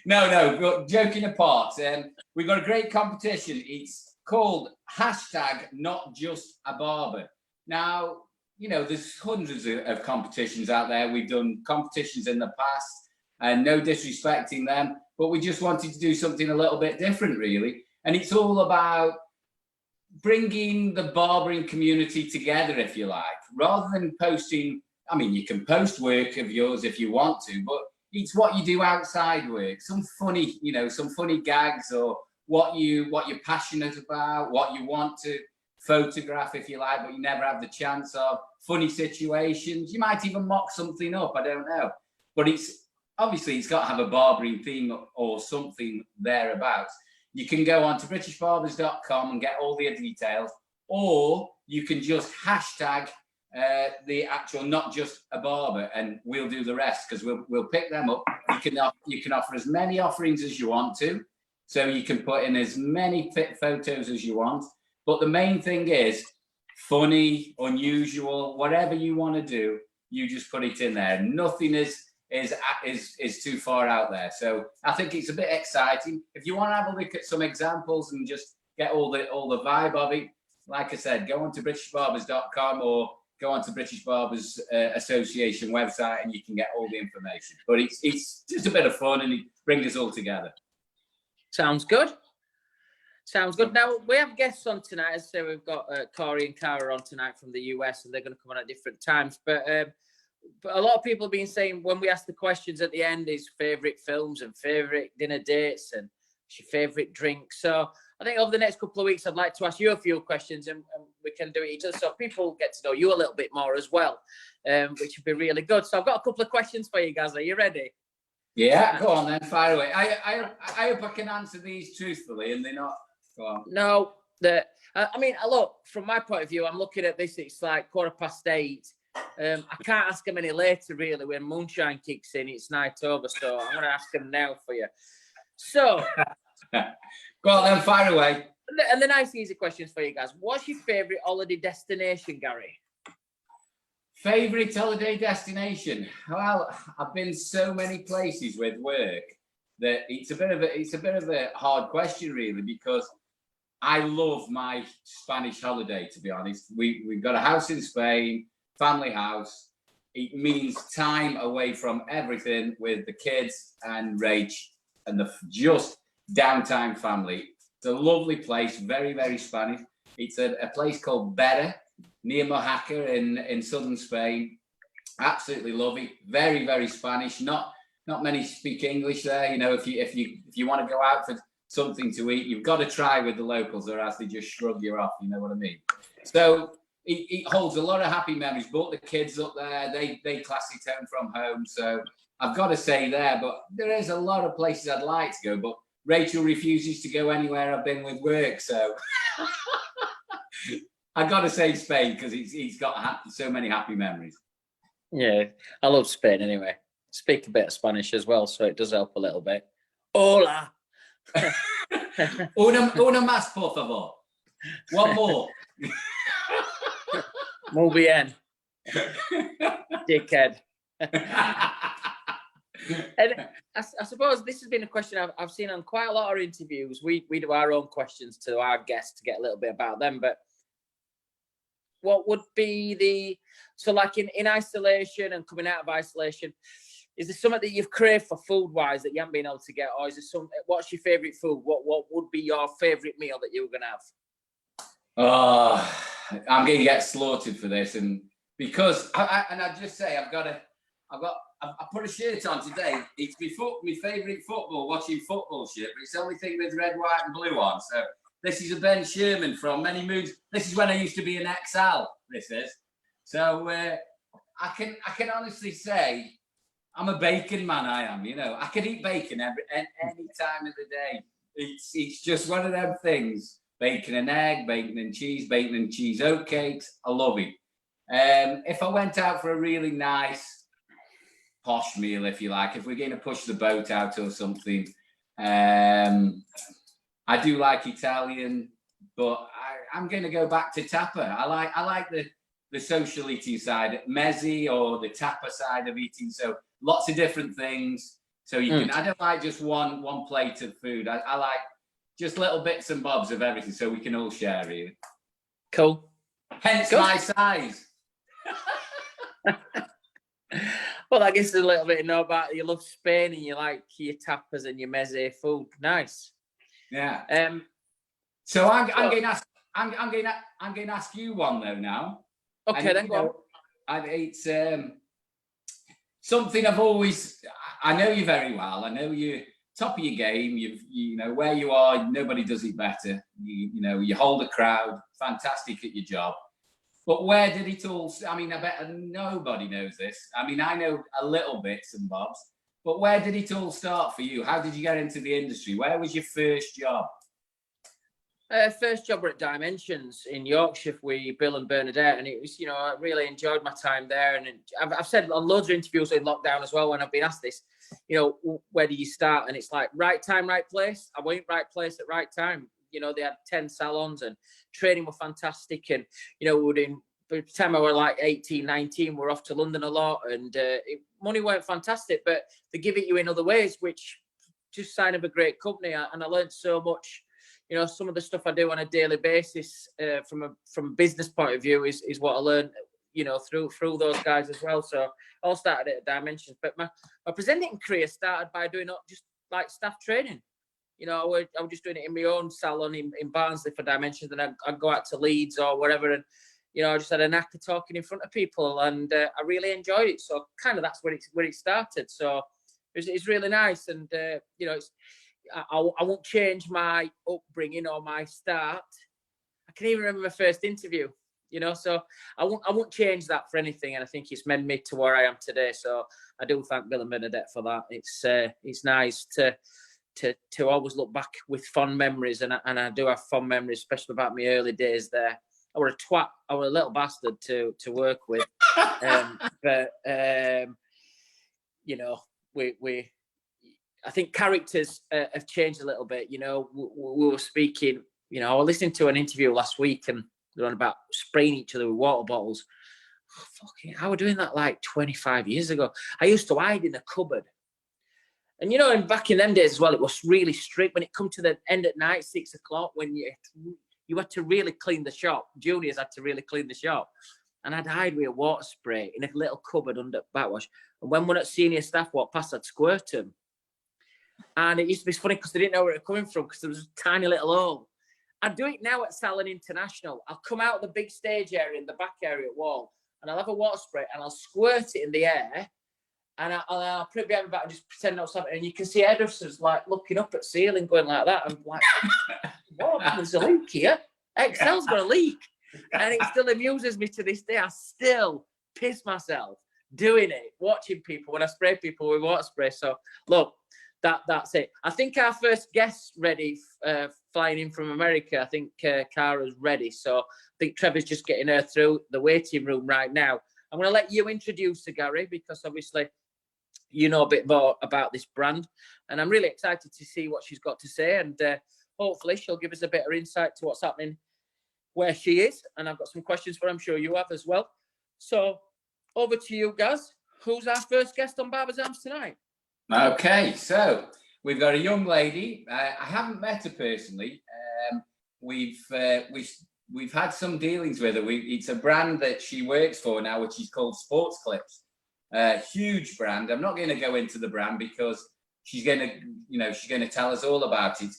No, but joking apart, we've got a great competition. It's called #NotJustABarber. Now, you know, there's hundreds of competitions out there. We've done competitions in the past, and no disrespecting them, but we just wanted to do something a little bit different, really. And it's all about bringing the barbering community together, if you like, rather than posting. I mean, you can post work of yours if you want to, but it's what you do outside work. Some funny, you know, some funny gags, or what you're passionate about, what you want to photograph, if you like, but you never have the chance of. Funny situations. You might even mock something up. I don't know, but it's got to have a barbering theme or something thereabouts. You can go on to BritishBarbers.com and get all the details, or you can just hashtag the actual Not Just a Barber, and we'll do the rest, because we'll pick them up. You can offer as many offerings as you want to, so you can put in as many fit photos as you want. But the main thing is funny, unusual, whatever you want to do, you just put it in there. Nothing is too far out there. So I think it's a bit exciting. If you want to have a look at some examples and just get all the vibe of it, like I said, go on to BritishBarbers.com or go on to British Barbers Association website, and you can get all the information. But it's just a bit of fun, and it brings us all together. Sounds good. Sounds good. Now, we have guests on tonight. As I say, we've got Corey and KARAH on tonight from the US, and they're going to come on at different times. But a lot of people have been saying, when we ask the questions at the end, is favourite films and favourite dinner dates and your favourite drink. So I think over the next couple of weeks, I'd like to ask you a few questions, and we can do it each other, so people get to know you a little bit more as well, which would be really good. So I've got a couple of questions for you guys. Are you ready? Yeah, go on then, fire away. I hope I can answer these truthfully, and they're not. Go on. No, I mean, look, from my point of view, I'm looking at this, it's like 8:15. I can't ask them any later, really. When moonshine kicks in, it's night over, so I'm going to ask them now for you. So, go on then, fire away. And the nice, easy questions for you guys. What's your favourite holiday destination, Gary? Favourite holiday destination? Well, I've been so many places with work that it's a bit of a hard question, really, because I love my Spanish holiday. To be honest, we've got a house in Spain, family house. It means time away from everything with the kids and Rach and the just downtime family. It's a lovely place, very, very Spanish. It's a place called Berra, near Mojaca in southern Spain. Absolutely love it. Very, very Spanish. Not many speak English there. You know, if you want to go out for something to eat, you've got to try with the locals, or else they just shrug you off. You know what I mean? So it holds a lot of happy memories. Brought the kids up there. They class it home. So I've got to say there. But there is a lot of places I'd like to go, but Rachel refuses to go anywhere I've been with work. So I got to say Spain, because he's got so many happy memories. Yeah, I love Spain anyway. Speak a bit of Spanish as well, so it does help a little bit. Hola. Una más, por favor. One more. Muy bien. Dickhead. And I suppose this has been a question I've seen on quite a lot of interviews. We do our own questions to our guests to get a little bit about them, but what would be so like in isolation and coming out of isolation, is there something that you've craved for food-wise that you haven't been able to get, or is there what's your favourite food? What would be your favourite meal that you were going to have? Oh, I'm going to get slaughtered for this, and because I just say I put a shirt on today. It's my favourite watching football shirt, but it's the only thing with red, white, and blue on. So this is a Ben Sherman from many moons. This is when I used to be an XL. This is so. I can honestly say I'm a bacon man. I am. You know, I could eat bacon any time of the day. It's just one of them things. Bacon and egg, bacon and cheese oatcakes. I love it. If I went out for a really nice posh meal, if you like, if we're going to push the boat out or something, I do like Italian, but I'm going to go back to tapa. I like the social eating side, mezzi or the tapa side of eating. So lots of different things, So you can. I don't like just one plate of food. I like just little bits and bobs of everything, so we can all share. Really cool. Hence my size. Well, I guess a little bit about you love Spain and you like your tapas and your meze food. Nice. Yeah. So I'm going to ask you one though now. Okay, then go on. It's something I've always. I know you very well. I know you top of your game. You know where you are. Nobody does it better. You know you hold a crowd. Fantastic at your job. But where did it all? I mean, I bet nobody knows this. I mean, I know a little bits and bobs. But where did it all start for you? How did you get into the industry? Where was your first job? First job were at Dimensions in Yorkshire with Bill and Bernadette, and it was, I really enjoyed my time there. And I've said on loads of interviews in lockdown as well when I've been asked this, where do you start? And it's like right time, right place. I went right place at right time. They had 10 salons and training were fantastic. And, by the time I was like 18, 19, we're off to London a lot and money weren't fantastic, but they give it you in other ways, which just sign of a great company. And I learned so much. Some of the stuff I do on a daily basis from a business point of view is what I learned, through those guys as well. So I all started at Dimensions, but my presenting career started by doing just like staff training. I was just doing it in my own salon in Barnsley for Dimensions, and I'd go out to Leeds or whatever, and I just had a knack of talking in front of people, and I really enjoyed it. So kind of that's where it started. So it's really nice, and I won't change my upbringing or my start. I can even remember my first interview. So I won't change that for anything, and I think it's made me to where I am today. So I do thank Bill and Bernadette for that. It's nice to always look back with fond memories, and I do have fond memories, especially about my early days there. I were a twat. I were a little bastard to work with, but we. I think characters have changed a little bit. We were speaking. I was listening to an interview last week, and they're on about spraying each other with water bottles. Oh, fucking, I was doing that like 25 years ago. I used to hide in a cupboard. And, and back in them days as well, it was really strict when it come to the end at night, 6 o'clock, when you had to really clean the shop. Juniors had to really clean the shop. And I'd hide with a water spray in a little cupboard under backwash. And when one of the senior staff walked past, I'd squirt them. And it used to be funny because they didn't know where it was coming from because there was a tiny little hole. I do it now at Salon International. I'll come out the big stage area in the back area at Wahl, and I'll have a water spray and I'll squirt it in the air. And I'll put it behind my back and just pretend not something. And you can see hairdressers like looking up at ceiling, going like that. I'm like, what? There's a leak here. Excel's got a leak. And it still amuses me to this day. I still piss myself doing it, watching people when I spray people with water spray. So look, that's it. I think our first guest's ready, flying in from America. I think Kara's ready. So I think Trevor's just getting her through the waiting room right now. I'm going to let you introduce her, Gary, because obviously you know a bit more about this brand. And I'm really excited to see what she's got to say. And hopefully she'll give us a better insight to what's happening where she is. And I've got some questions for her. I'm sure you have as well. So over to you, Gaz. Who's our first guest on Barber's Arms tonight? Okay, so we've got a young lady. I haven't met her personally. We've had some dealings with her. It's a brand that she works for now, which is called SportClips. Huge brand. I'm not going to go into the brand because she's going to tell us all about it.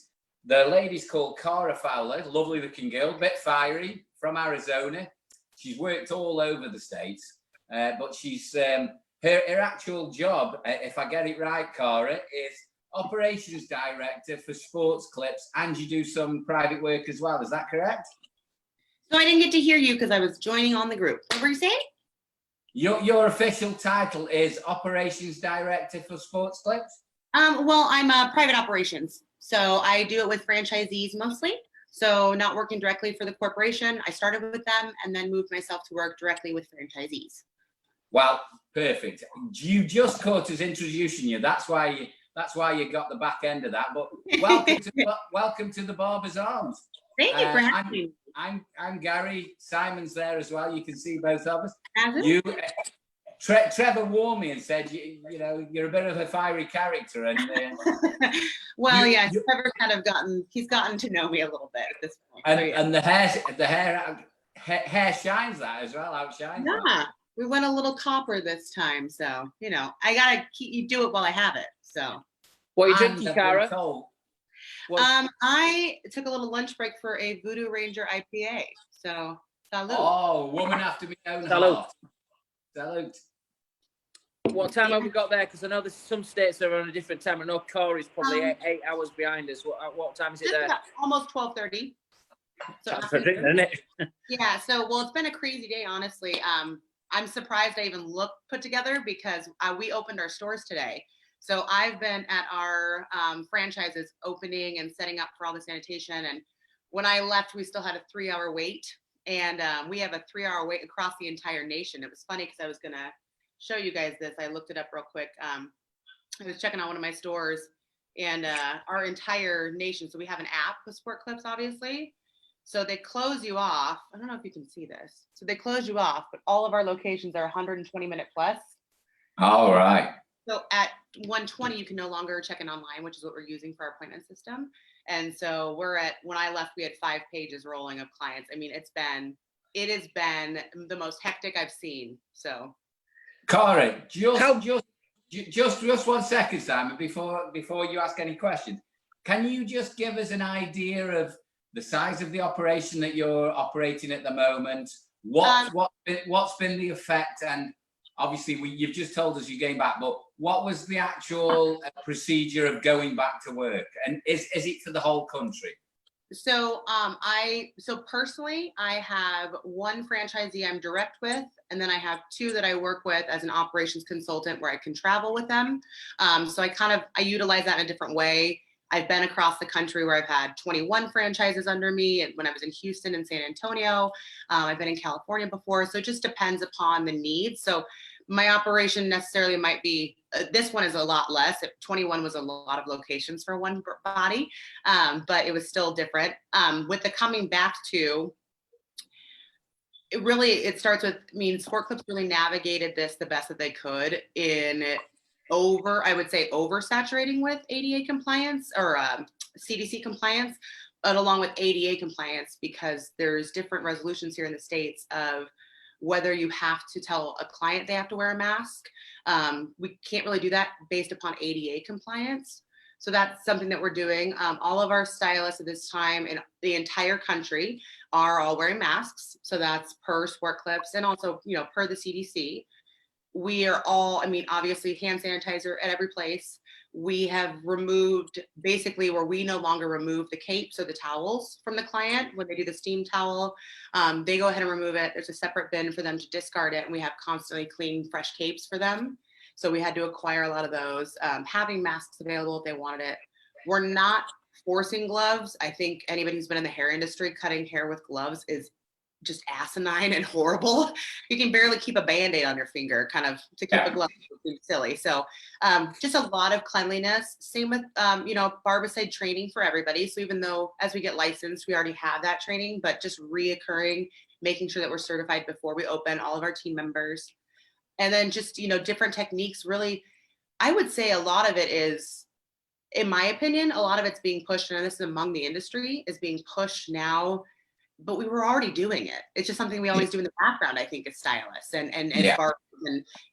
The lady's called KARAH Fowler, lovely looking girl, bit fiery, from Arizona. She's worked all over the States, but she's her actual job, if I get it right, KARAH, is operations director for SportClips, and you do some private work as well. Is that correct? So I didn't get to hear you because I was joining on the group. What were you saying? Your official title is operations director for SportClips? Well, I'm private operations. So I do it with franchisees mostly. So not working directly for the corporation. I started with them and then moved myself to work directly with franchisees. Well, perfect. You just caught us introducing you. That's why you got the back end of that. But welcome to the Barber's Arms. Thank you for having me. I'm Gary. Simon's there as well. You can see both of us. Trevor warned me and said, you know, you're a bit of a fiery character, and well, you- yeah, you- Trevor's kind of he's gotten to know me a little bit at this point. and, So, yeah. and the hair shines that as well, outshines. Yeah, that. we went a little copper this time, so you know, I gotta do it while I have it. So, What are you And drinking, I've been Kara? told- I took a little lunch break for a Voodoo Ranger IPA. So, salute. Oh, woman after my own Salute. heart. Salute. What time have we got there? Because I know there's some states that are on a different time. I know Corey's probably 8 hours behind us. What time is it Just there? about almost 12:30. So Time for a drink, isn't it? yeah, so well, it's been a crazy day, honestly. I'm surprised I even look put together because we opened our stores today. So I've been at our franchises opening and setting up for all the sanitation. And when I left, we still had a 3-hour wait. And we have a 3-hour wait across the entire nation. It was funny because I was going to show you guys this. I looked it up real quick. I was checking out one of my stores and our entire nation. So we have an app with SportClips, obviously. So they close you off. I don't know if you can see this. So they close you off, but all of our locations are 120-minute plus. All right. So at 1:20, you can no longer check in online, which is what we're using for our appointment system. And so when I left, we had 5 pages rolling of clients. I mean, it has been the most hectic I've seen. So, Corey, just 1 second, Simon, before you ask any questions. Can you just give us an idea of the size of the operation that you're operating at the moment? What's been the effect? And obviously, you've just told us you came back, but what was the actual procedure of going back to work? And is it for the whole country? So personally, I have 1 franchisee I'm direct with, and then I have 2 that I work with as an operations consultant where I can travel with them. So I utilize that in a different way. I've been across the country where I've had 21 franchises under me, and when I was in Houston and San Antonio, I've been in California before. So it just depends upon the needs. So my operation necessarily might be, this one is a lot less. 21 was a lot of locations for one body, but it was still different. With the coming back to, it starts with, SportClips really navigated this the best that they could in I would say oversaturating with ADA compliance or CDC compliance, but along with ADA compliance, because there's different resolutions here in the States of whether you have to tell a client they have to wear a mask. We can't really do that based upon ADA compliance. So that's something that we're doing. All of our stylists at this time in the entire country are all wearing masks. So that's per SportClips and also, per the CDC. We are all, obviously hand sanitizer at every place. We have removed basically where we no longer remove the capes or the towels from the client when they do the steam towel. They go ahead and remove it. There's a separate bin for them to discard it. And we have constantly clean, fresh capes for them. So we had to acquire a lot of those. Having masks available if they wanted it. We're not forcing gloves. I think anybody who's been in the hair industry, cutting hair with gloves is just asinine and horrible. You can barely keep a Band-Aid on your finger, kind of to keep a glove. It's silly. So just a lot of cleanliness. Same with, Barbicide training for everybody. So even though as we get licensed, we already have that training, but just reoccurring, making sure that we're certified before we open, all of our team members. And then just, different techniques. Really, I would say a lot of it is, in my opinion, a lot of it's being pushed, and this is among the industry, is being pushed now. But we were already doing it. It's just something we always do in the background, I think, as stylists and barbers.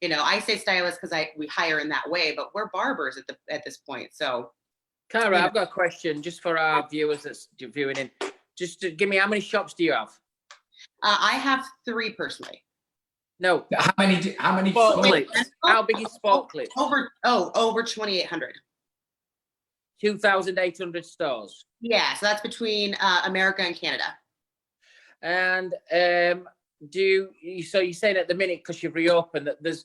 And, I say stylists because we hire in that way, but we're barbers at this point. So, Kara, I've got a question just for our viewers that's viewing in. Just to give me, how many shops do you have? I have 3 personally. No. How many? SportClips. How big is SportClips? Over 2,800. 2,800 stores. Yeah, so that's between America and Canada. And you saying at the minute, because you've reopened, that there's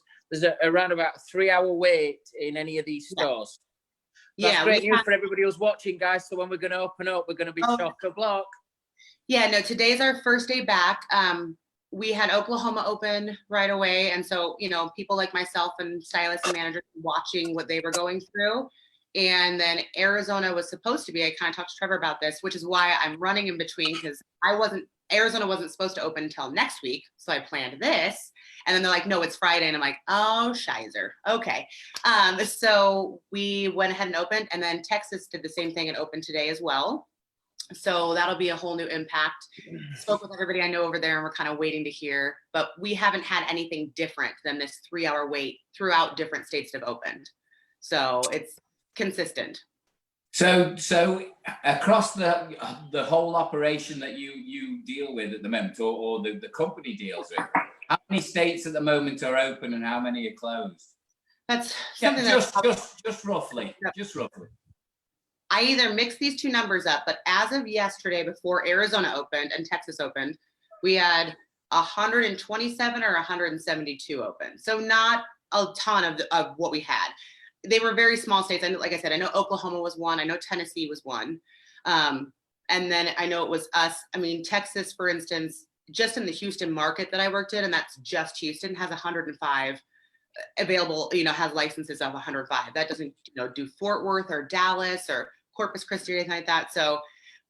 around about a 3-hour wait in any of these stores? That's great news for everybody who's watching, guys. So when we're going to open up, we're going to be chock-a-block. Yeah, no, today's our first day back. We had Oklahoma open right away. And so, people like myself and stylists and managers watching what they were going through. And then Arizona was supposed to be, I kind of talked to Trevor about this, which is why I'm running in between, because Arizona wasn't supposed to open until next week. So I planned this. And then they're like, no, it's Friday. And I'm like, oh, shizer. Okay. So we went ahead and opened, and then Texas did the same thing and opened today as well. So that'll be a whole new impact. Spoke with everybody I know over there, and we're kind of waiting to hear, but we haven't had anything different than this 3-hour wait throughout different states that have opened. So it's consistent. So across the whole operation that you deal with at the moment, or the company deals with, how many states at the moment are open and how many are closed? That's something just roughly. Yep. Just roughly. I either mix these two numbers up, but as of yesterday, before Arizona opened and Texas opened, we had 127 or 172 open. So not a ton of what we had. They were very small states. And like I said, I know Oklahoma was one. I know Tennessee was one. And then I know it was us. I mean, Texas, for instance, just in the Houston market that I worked in, and that's just Houston, has 105 available, has licenses of 105. That doesn't, do Fort Worth or Dallas or Corpus Christi or anything like that. So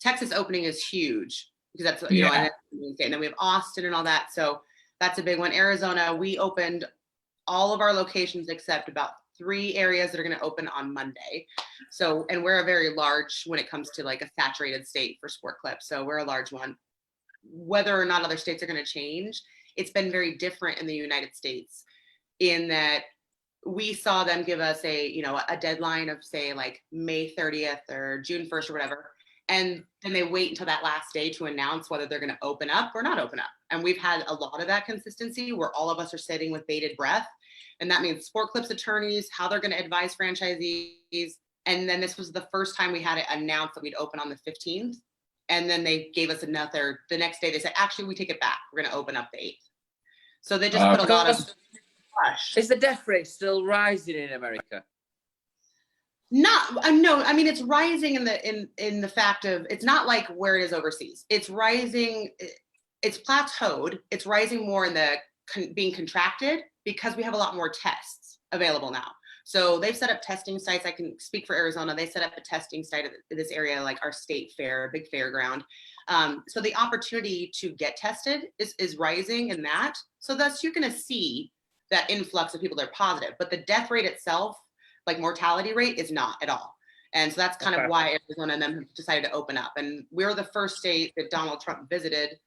Texas opening is huge because that's, and then we have Austin and all that. So that's a big one. Arizona, we opened all of our locations except about 3 areas that are going to open on Monday. So, and we're a very large, when it comes to like a saturated state for SportClips. So we're a large one. Whether or not other states are going to change, it's been very different in the United States in that we saw them give us a deadline of say like May 30th or June 1st or whatever. And then they wait until that last day to announce whether they're going to open up or not open up. And we've had a lot of that consistency where all of us are sitting with bated breath. And that means SportClips attorneys, how they're going to advise franchisees. And then this was the first time we had it announced that we'd open on the 15th. And then they gave us the next day, they said, actually, we take it back. We're going to open up the 8th. So they just put a lot of rush. Is the death rate still rising in America? No, I mean, it's rising in the fact of, it's not like where it is overseas. It's rising, it's plateaued. It's rising more in the being contracted because we have a lot more tests available now. So they've set up testing sites. I can speak for Arizona. They set up a testing site at this area, like our state fair, big fairground. So the opportunity to get tested is rising in that. So thus you're going to see that influx of people that are positive, but the death rate itself, like mortality rate, is not at all. And so that's kind of why Arizona and them have decided to open up. And we're the first state that Donald Trump visited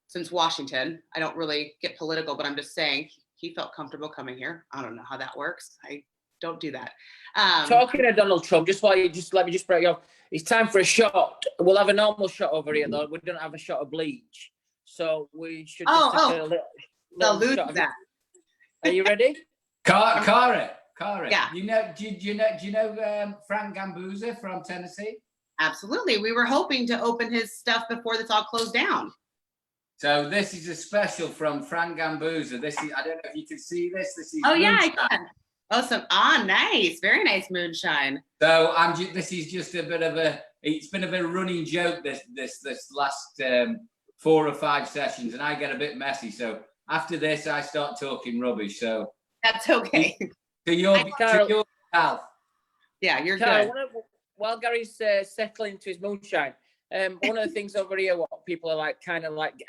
since Washington. I don't really get political, but I'm just saying he felt comfortable coming here. I don't know how that works. I don't do that. Talking to Donald Trump, let me just break you off. It's time for a shot. We'll have a normal shot over here, though. We don't have a shot of bleach, so we should just take a little shot of that. Are you ready? KARAH. Yeah. Do you know Frank Gambuza from Tennessee? Absolutely. We were hoping to open his stuff before this all closed down. So this is a special from Frank Gambuza. I don't know if you can see this. This is yeah, I can. Awesome. Nice. Very nice moonshine. So this is just it's been a bit of a running joke this last 4 or 5 sessions, and I get a bit messy. So after this, I start talking rubbish. So that's okay. To your health. Yeah, you're Carol, good. While Gary's settling to his moonshine, one of the things over here, what people are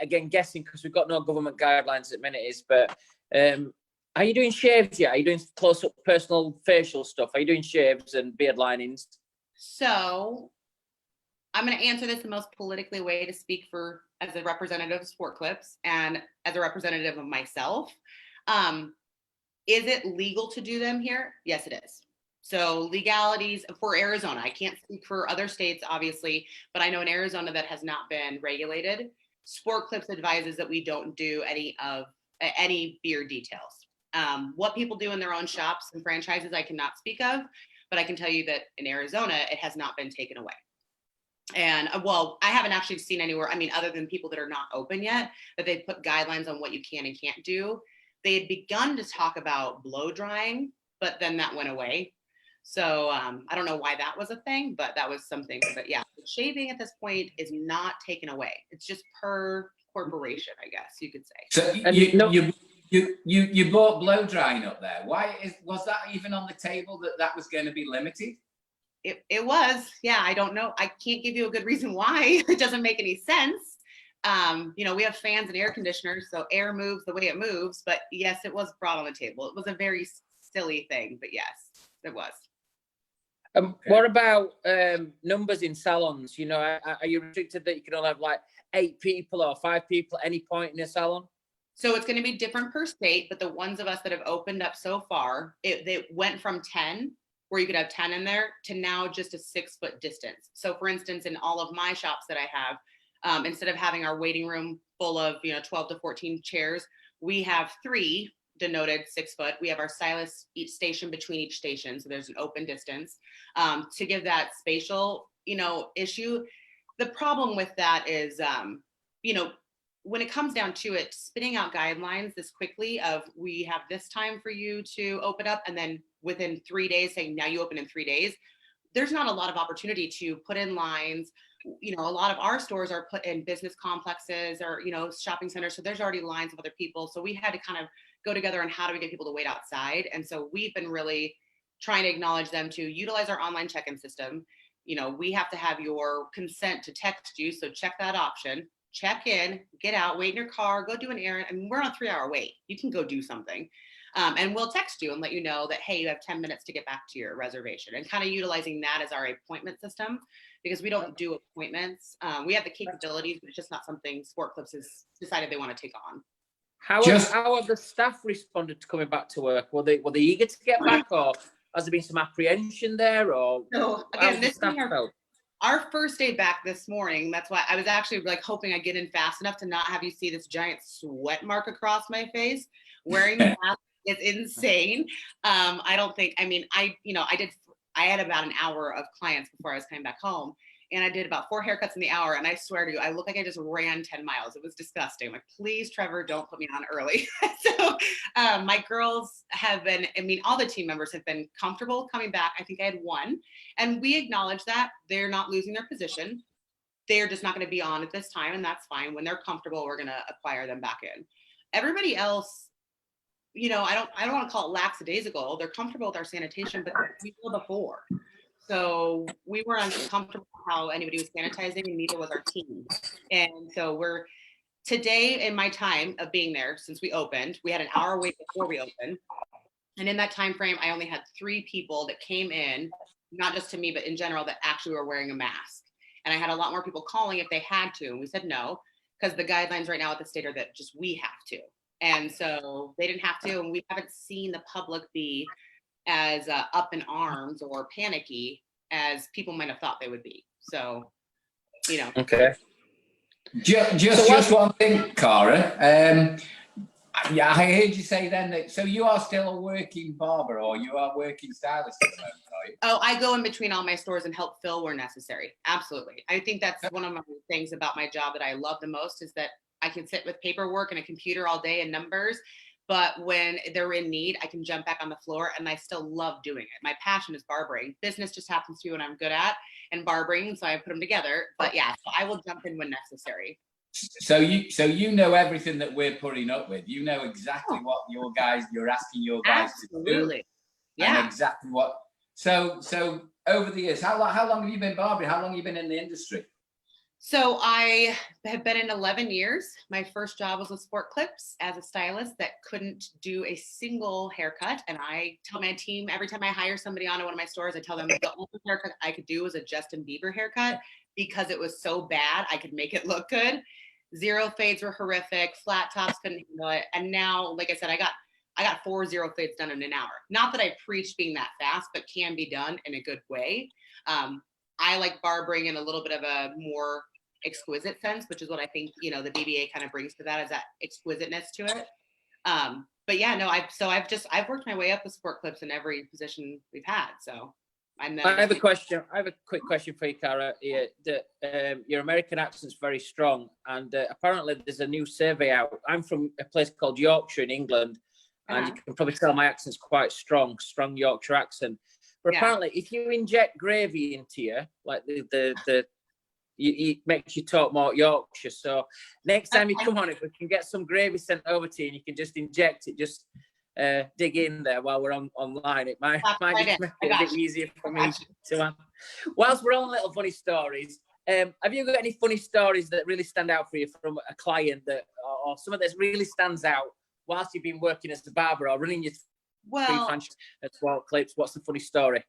again guessing, because we've got no government guidelines at the minute, is, but are you doing shaves yet? Are you doing close-up personal facial stuff? Are you doing shaves and beard linings? So I'm going to answer this the most politically way to speak as a representative of SportClips and as a representative of myself. Is it legal to do them here? Yes, it is. So legalities for Arizona, I can't speak for other states, obviously, but I know in Arizona that has not been regulated. SportClips advises that we don't do any beard details. What people do in their own shops and franchises, I cannot speak of, but I can tell you that in Arizona, it has not been taken away. And I haven't actually seen anywhere, other than people that are not open yet, that they've put guidelines on what you can and can't do. They had begun to talk about blow drying, but then that went away. So I don't know why that was a thing, but that was something. But yeah, shaving at this point is not taken away. It's just per corporation, I guess you could say. So you bought blow drying up there. Was that even on the table that was going to be limited? It was. Yeah, I don't know. I can't give you a good reason why. It doesn't make any sense. we have fans and air conditioners, so air moves the way it moves. But yes, it was brought on the table. It was a very silly thing, but yes, it was. What about numbers in salons? Are you restricted that you can only have like 8 people or 5 people at any point in a salon? So it's going to be different per state, but the ones of us that have opened up so far, they went from 10, where you could have 10 in there, to now just a 6-foot distance. So for instance, in all of my shops that I have, instead of having our waiting room full of 12 to 14 chairs, we have 3 denoted 6 foot. We have our stylist each station between each station, so there's an open distance to give that spatial issue. The problem with that is when it comes down to it, spitting out guidelines this quickly of we have this time for you to open up, and then within 3 days saying now you open in 3 days, there's not a lot of opportunity to put in lines. A lot of our stores are put in business complexes or shopping centers, so there's already lines of other people. So we had to kind of go together on how do we get people to wait outside. And so we've been really trying to acknowledge them to utilize our online check-in system. We have to have your consent to text you, so check that option. Check in, get out, wait in your car, go do an errand. I mean, we're on a 3-hour wait. You can go do something. And we'll text you and let you know that, hey, you have 10 minutes to get back to your reservation, and kind of utilizing that as our appointment system, because we don't do appointments. We have the capabilities, but it's just not something SportClips has decided they want to take on. How have the staff responded to coming back to work? Were they eager to get back, or has there been some apprehension there? Or so again, this being our first day back this morning, that's why I was actually hoping I'd get in fast enough to not have you see this giant sweat mark across my face. Wearing the mask is insane. I had about an hour of clients before I was coming back home, and I did about 4 haircuts in the hour. And I swear to you, I look like I just ran 10 miles. It was disgusting. I'm like, please, Trevor, don't put me on early. So my girls have been, all the team members have been comfortable coming back. I think I had 1, and we acknowledge that they're not losing their position. They're just not going to be on at this time, and that's fine. When they're comfortable, we're going to acquire them back in. Everybody else, I don't want to call it lackadaisical. They're comfortable with our sanitation, but we were before. So we were uncomfortable with how anybody was sanitizing, and neither was our team. And so today in my time of being there, since we opened, we had an hour wait before we opened. And in that time frame, I only had 3 people that came in, not just to me, but in general, that actually were wearing a mask. And I had a lot more people calling if they had to. And we said no, because the guidelines right now at the state are that just we have to. And so they didn't have to. And we haven't seen the public be as up in arms or panicky as people might have thought they would be. So, Okay. Just one thing, Kara. I heard you say then that, so you are still a working barber, or you are working stylist at the moment, are you? Oh, I go in between all my stores and help fill where necessary. Absolutely. I think that's one of my things about my job that I love the most, is that I can sit with paperwork and a computer all day and numbers, but when they're in need, I can jump back on the floor, and I still love doing it. My passion is barbering. Business just happens to be what I'm good at, and barbering, so I put them together. But yeah, so I will jump in when necessary. So you know everything that we're putting up with. You know exactly what you're asking your guys to do. Yeah. And exactly what. So over the years, how long have you been barbering? How long have you been in the industry? So I have been in 11 years. My first job was with SportClips as a stylist that couldn't do a single haircut. And I tell my team every time I hire somebody on to one of my stores, I tell them the only haircut I could do was a Justin Bieber haircut, because it was so bad I could make it look good. 0 fades were horrific. Flat tops couldn't handle it. And now, like I said, I got 4 0 fades done in an hour. Not that I preach being that fast, but can be done in a good way. I like barbering in a little bit of a more exquisite sense, which is what I think, the BBA kind of brings to that, is that exquisiteness to it. But yeah, no, I've worked my way up with SportClips in every position we've had. So I have a question. I have a quick question for you, Kara. Your American accent's very strong, and apparently there's a new survey out. I'm from a place called Yorkshire in England, and you can probably tell my accent's quite strong Yorkshire accent. But apparently, if you inject gravy into you, like it makes you talk more Yorkshire. So next time you come on, if we can get some gravy sent over to you, and you can just inject it, just dig in there while we're online. It might just make it a bit easier for me to. Whilst we're on little funny stories, Have you got any funny stories that really stand out for you from a client that, or something that really stands out whilst you've been working as a barber or running your franchise at SportClips? What's the funny story?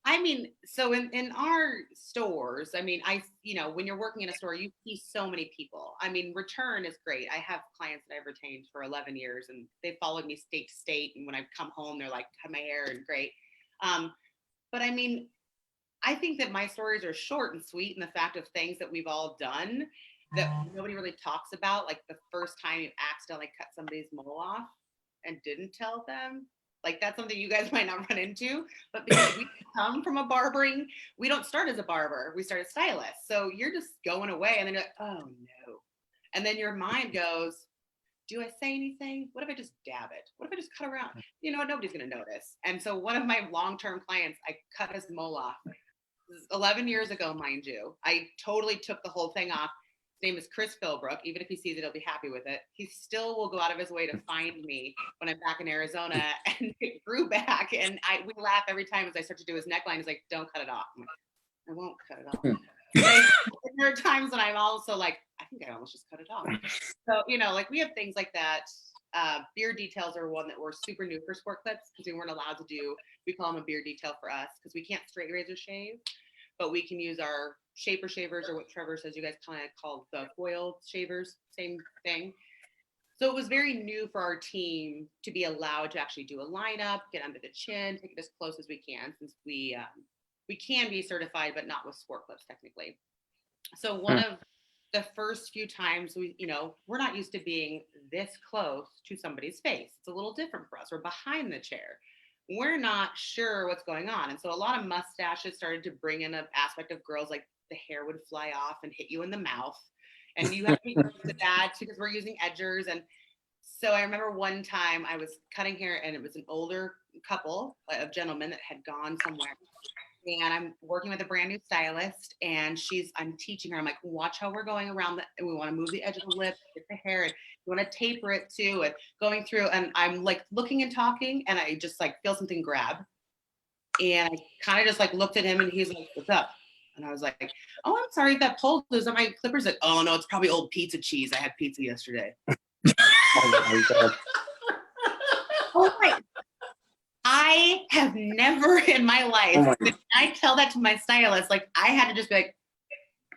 I mean, so in our stores, I mean, when you're working in a store, you see so many people. I mean, return is great. I have clients that I've retained for 11 years and they followed me state to state. And when I come home, they're like, cut my hair and great. But I mean, I think that my stories are short and sweet in the fact of things that we've all done that nobody really talks about. Like the first time you accidentally cut somebody's mole off and didn't tell them. Like that's something you guys might not run into, but because we come from a barbering, we don't start as a barber, we start as stylists. So you're just going away and then you're like, oh no. And then your mind goes, do I say anything? What if I just dab it? What if I just cut around? You know what, nobody's gonna notice. And so one of my long-term clients, I cut his mole off. This is 11 years ago, mind you. I totally took the whole thing off. His name is Chris Philbrook. Even if he sees it, he'll be happy with it. He still will go out of his way to find me when I'm back in Arizona, and it grew back. And we laugh every time as I start to do his neckline. He's like, don't cut it off. I'm like, I won't cut it off. And there are times when I'm also like, I think I almost just cut it off. So, like we have things like that. Beard details are one that we're super new for SportClips because we weren't allowed to do. We call them a beard detail for us because we can't straight razor shave, but we can use our shaper shavers, or what Trevor says you guys kind of call the foil shavers, same thing. So it was very new for our team to be allowed to actually do a lineup, get under the chin, take it as close as we can, since we can be certified, but not with SportClips technically. So one of the first few times we're not used to being this close to somebody's face. It's a little different for us. We're behind the chair. We're not sure what's going on. And so a lot of mustaches started to bring in an aspect of girls, like the hair would fly off and hit you in the mouth. And you have to be used to that because we're using edgers. And so I remember one time I was cutting hair and it was an older couple of gentlemen that had gone somewhere. And I'm working with a brand new stylist and I'm teaching her, I'm like, watch how we're going around and we want to move the edge of the lip, get the hair, and you want to taper it too, and going through, and I'm like looking and talking and I just like feel something grab. And I kind of just like looked at him and he's like, what's up? And I was like, oh, I'm sorry, that pulled is on my clippers. Like, oh no, it's probably old pizza cheese. I had pizza yesterday. Oh my God. Oh my. I have never in my life, I tell that to my stylist, like I had to just be like,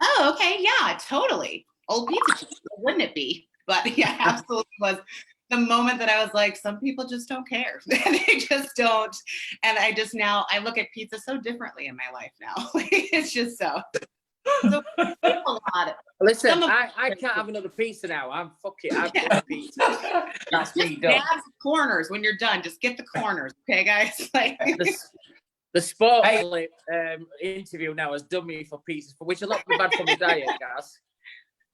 oh, okay, yeah, totally. Old pizza cheese, wouldn't it be? But yeah, absolutely was the moment that I was like, some people just don't care. They just don't. And I look at pizza so differently in my life now. It's just so a lot. Listen, I can't have another pizza now. I've got pizza. That's me done. Grab the corners when you're done. Just get the corners, okay, guys? Like the SportClip interview now has done me for pizzas, which are not bad for my diet, guys.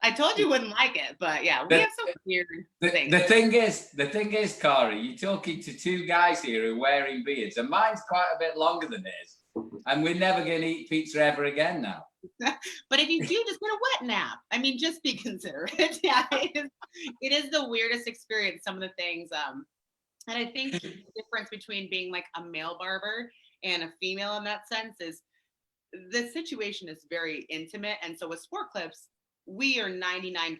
I told you wouldn't like it, but yeah, we have some weird things. The thing is, KARAH, you're talking to two guys here who are wearing beards, and mine's quite a bit longer than his, and we're never going to eat pizza ever again now. But if you do, just get a wet nap. I mean, just be considerate. Yeah, it is the weirdest experience, some of the things. And I think the difference between being like a male barber and a female in that sense is the situation is very intimate. And so with SportClips, we are 99%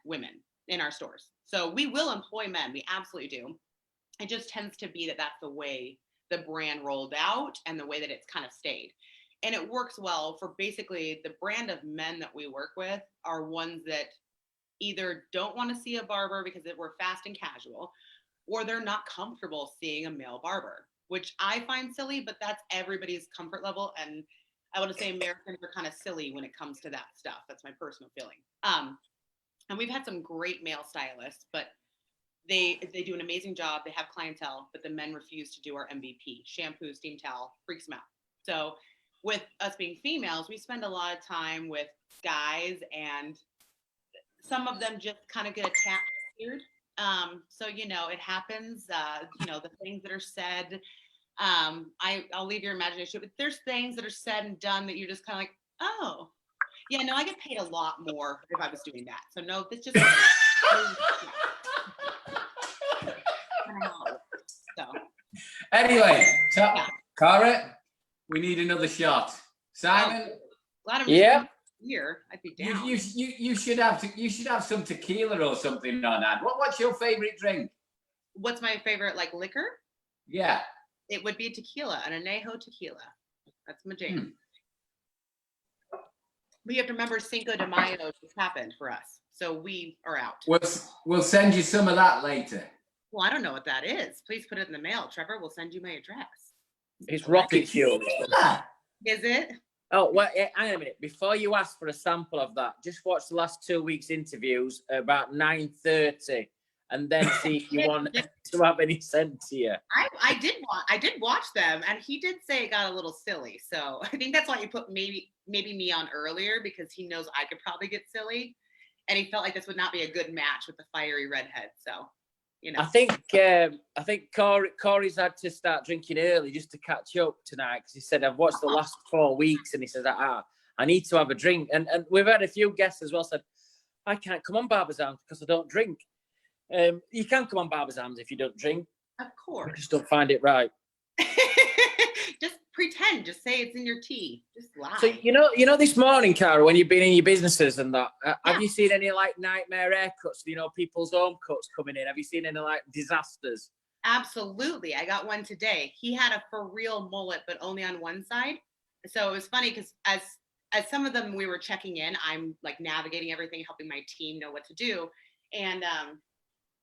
women in our stores. So we will employ men. We absolutely do. It just tends to be that that's the way the brand rolled out and the way that it's kind of stayed. And it works well for basically the brand of men that we work with are ones that either don't want to see a barber because we're fast and casual, or they're not comfortable seeing a male barber, which I find silly, but that's everybody's comfort level. And I want to say Americans are kind of silly when it comes to that stuff. That's my personal feeling. And we've had some great male stylists, but they do an amazing job. They have clientele, but the men refuse to do our MVP, shampoo, steam towel, freaks them out. So with us being females, we spend a lot of time with guys, and some of them just kind of get attacked weird. So, it happens, the things that are said, I'll leave your imagination, but there's things that are said and done that you're just kind of like, oh, yeah, no, I get paid a lot more if I was doing that. So no, this just, so. Anyway, KARAH, we need another shot. Simon? Yeah. beer, I'd be down. You should have some tequila or something on that. What's your favorite drink? What's my favorite like liquor? Yeah. It would be tequila, an añejo tequila. That's my jam. But you have to remember Cinco de Mayo just happened for us, so we are out. We'll send you some of that later. Well, I don't know what that is. Please put it in the mail, Trevor. We'll send you my address. It's rocket fuel. Is it? Oh, well, hang on a minute. Before you ask for a sample of that, just watch the last 2 weeks' interviews about 9:30, and then see if you want to have any sent to you. I did watch them, and he did say it got a little silly. So I think that's why he put maybe me on earlier, because he knows I could probably get silly, and he felt like this would not be a good match with the fiery redhead. So, you know. I think Corey's had to start drinking early just to catch up tonight, because he said, I've watched the last 4 weeks, and he says, I need to have a drink. And we've had a few guests as well said, I can't come on Barber's Arms because I don't drink. You can come on Barber's Arms if you don't drink. Of course. You just don't find it right. Just pretend. Just say it's in your tea. Just lie. So you know this morning, Cara, when you've been in your businesses and that, have you seen any like nightmare haircuts? You know, people's home cuts coming in. Have you seen any like disasters? Absolutely. I got one today. He had a for real mullet, but only on one side. So it was funny because as some of them we were checking in, I'm like navigating everything, helping my team know what to do, and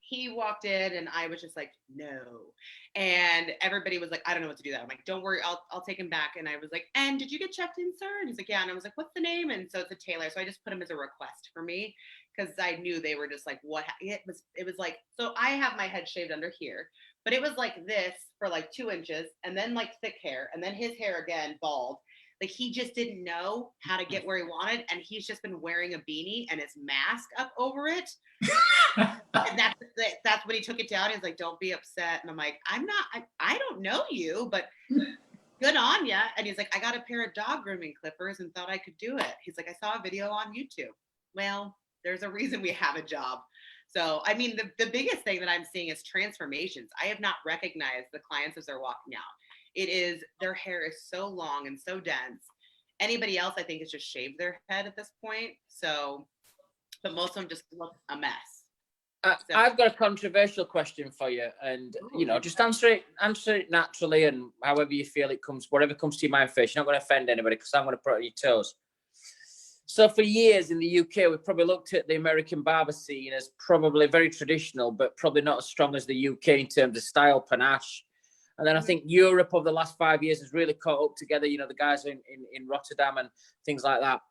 he walked in and I was just like, no. And everybody was like, I don't know what to do that. I'm like, don't worry, I'll take him back. And I was like, and did you get checked in, sir? And he's like, yeah. And I was like, what's the name? And so it's a tailor. So I just put him as a request for me, because I knew they were just like, what? It was like, so I have my head shaved under here, but it was like this for like 2 inches, and then like thick hair, and then his hair again, bald. Like he just didn't know how to get where he wanted, and he's just been wearing a beanie and his mask up over it. And that's when he took it down. He's like, "Don't be upset." And I'm like, I don't know you, but good on ya. And he's like, "I got a pair of dog grooming clippers and thought I could do it." He's like, "I saw a video on YouTube." Well, there's a reason we have a job. So, I mean, the biggest thing that I'm seeing is transformations. I have not recognized the clients as they're walking out. It is, their hair is so long and so dense. Anybody else, I think, has just shaved their head at this point. So, but most of them just look a mess. I've got a controversial question for you, and just answer it naturally, and however you feel it comes, whatever comes to your mind first. You're not going to offend anybody, because I'm going to put it on your toes. So for years in the UK, we've probably looked at the American barber scene as probably very traditional, but probably not as strong as the UK in terms of style, panache. And then I think Europe over the last 5 years has really caught up together, the guys in Rotterdam and things like that.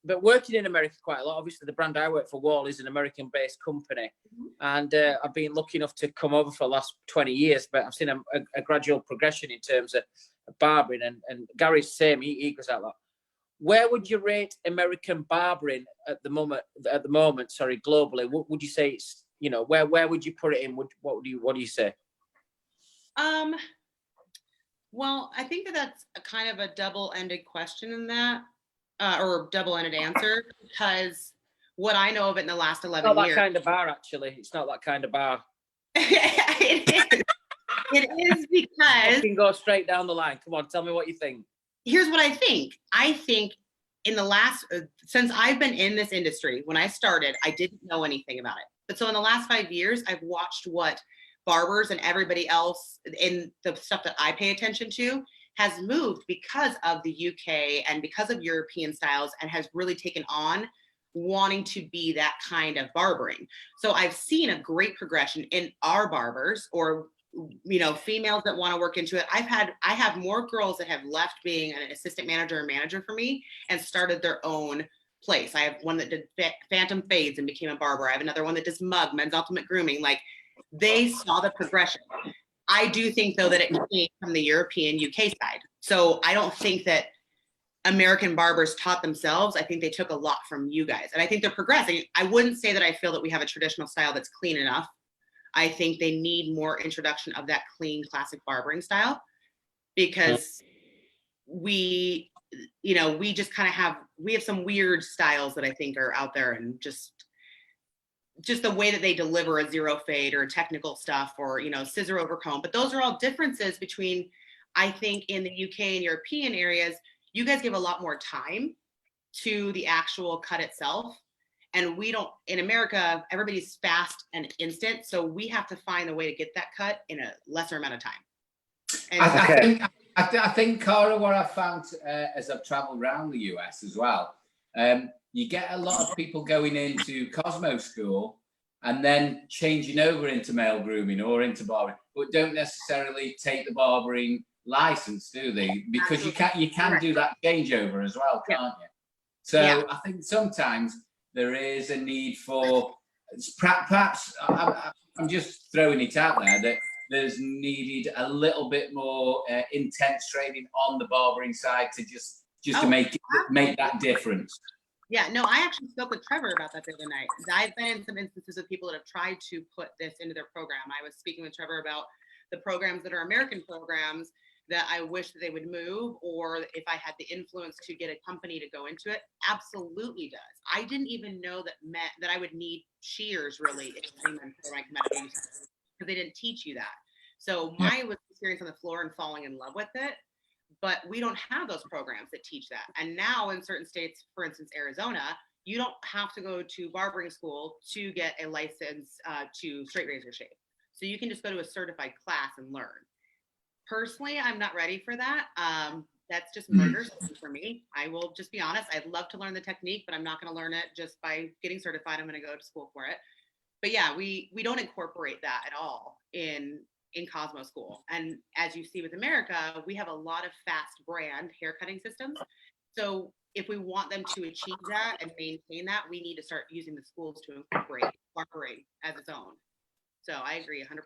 But working in America quite a lot, obviously the brand I work for, Wahl, is an American-based company. And I've been lucky enough to come over for the last 20 years, but I've seen a gradual progression in terms of barbering. And Gary's the same, he goes out that. Where would you rate American barbering at the moment, globally? What would you say it's, where would you put it in? What do you say? Well, I think that's a kind of a double-ended question in that, or double-ended answer, because what I know of it in the last 11 years. It's not that kind of bar, actually. It's not that kind of bar. It is because. You can go straight down the line. Come on, tell me what you think. Here's what I think. I think in the last, since I've been in this industry, when I started, I didn't know anything about it. But so in the last 5 years, I've watched what Barbers and everybody else in the stuff that I pay attention to has moved because of the UK and because of European styles, and has really taken on wanting to be that kind of barbering. So I've seen a great progression in our barbers, or females that want to work into it. I have more girls that have left being an assistant manager or manager for me and started their own place. I have one that did phantom fades and became a barber. I have another one that does mug, men's ultimate grooming. Like, they saw the progression. I do think, though, that it came from the European UK side. So I don't think that American barbers taught themselves. I think they took a lot from you guys, and I think they're progressing. I wouldn't say that I feel that we have a traditional style that's clean enough. I think they need more introduction of that clean, classic barbering style, because we just kind of we have some weird styles that I think are out there, and just the way that they deliver a zero fade or technical stuff, or, scissor over comb. But those are all differences between, I think, in the UK and European areas. You guys give a lot more time to the actual cut itself. And we don't, in America, everybody's fast and instant. So we have to find a way to get that cut in a lesser amount of time. And I think, Cara, what I've found as I've traveled around the US as well, you get a lot of people going into Cosmo school and then changing over into male grooming or into barbering, but don't necessarily take the barbering license, do they? Because you can do that changeover as well, can't you? So I think sometimes there is a need for, perhaps I'm just throwing it out there, that there's needed a little bit more intense training on the barbering side to just to make that difference. Yeah, no, I actually spoke with Trevor about that the other night. I've been in some instances of people that have tried to put this into their program. I was speaking with Trevor about the programs that are American programs that I wish that they would move, or if I had the influence to get a company to go into it. Absolutely does. I didn't even know that I would need shears really for my because they didn't teach you that. So mine was experience on the floor and falling in love with it. But we don't have those programs that teach that. And now in certain states, for instance, Arizona, you don't have to go to barbering school to get a license to straight razor shave. So you can just go to a certified class and learn. Personally, I'm not ready for that. That's just murder for me. I will just be honest. I'd love to learn the technique, but I'm not going to learn it just by getting certified. I'm going to go to school for it. But yeah, we don't incorporate that at all in Cosmo school. And as you see with America, we have a lot of fast brand haircutting systems. So if we want them to achieve that and maintain that, we need to start using the schools to incorporate barbering as its own. So I agree 100%.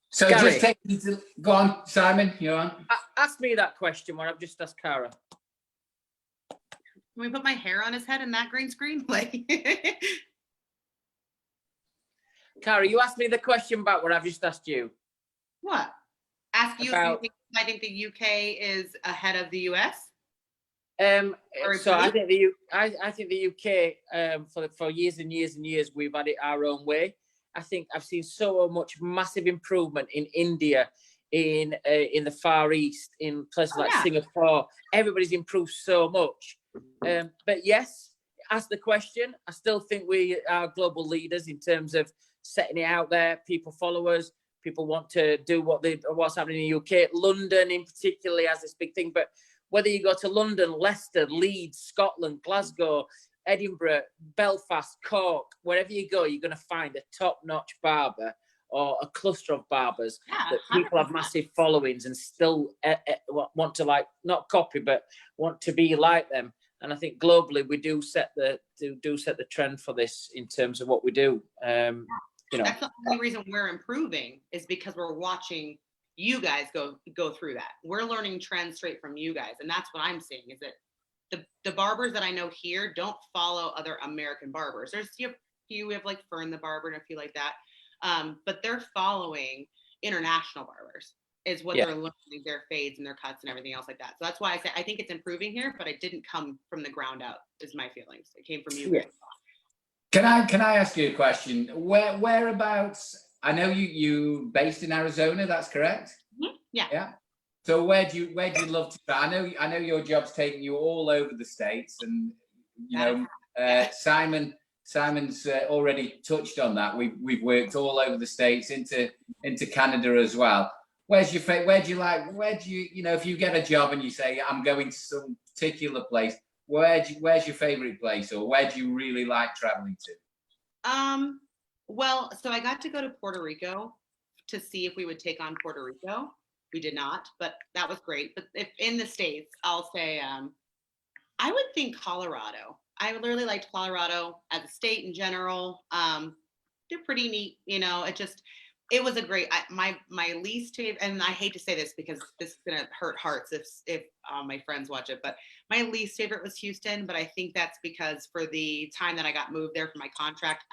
So Garry, just take me to, go on, Simon, you're on. Ask me that question when I've just asked Cara. Can we put my hair on his head in that green screen? Like, Cara, you asked me the question about what I've just asked you. what? Ask you About, if I think the UK is ahead of the US? So I think the UK for years and years and years we've had it our own way. I think I've seen so much massive improvement in India, in the Far East, in places like Singapore. Everybody's improved so much. But yes, ask the question. I still think we are global leaders in terms of setting it out there. People follow us. People want to do what's happening in the UK. London in particular has this big thing. But whether you go to London, Leicester, Leeds, Scotland, Glasgow, Edinburgh, Belfast, Cork, wherever you go, you're going to find a top-notch barber or a cluster of barbers that people have massive followings and still want to, like, not copy, but want to be like them. And I think globally we do set the trend for this in terms of what we do. You know, that's the only reason we're improving is because we're watching you guys go through that. We're learning trends straight from you guys, and that's what I'm seeing is that the barbers that I know here don't follow other American barbers. There's a few, we have like Fern the Barber and a few like that, but they're following international barbers is what they're learning, their fades and their cuts and everything else like that. So that's why I say I think it's improving here, but it didn't come from the ground up is my feelings. It came from you guys. Can I ask you a question? Whereabouts? I know you based in Arizona. That's correct. Mm-hmm. Yeah. So where do you love to try? I know your job's taking you all over the States, and you know Simon's already touched on that. We've worked all over the States into Canada as well. Where's your where do you if you get a job and you say I'm going to some particular place, where's your favorite place, or where do you really like traveling to? Well, so I got to go to Puerto Rico to see if we would take on Puerto Rico. We did not, but that was great. But if in the States, I'll say I would think Colorado. I really liked Colorado as a state in general. They're pretty neat, it was a great, my least favorite, and I hate to say this because this is going to hurt hearts if my friends watch it, but my least favorite was Houston. But I think that's because for the time that I got moved there for my contract,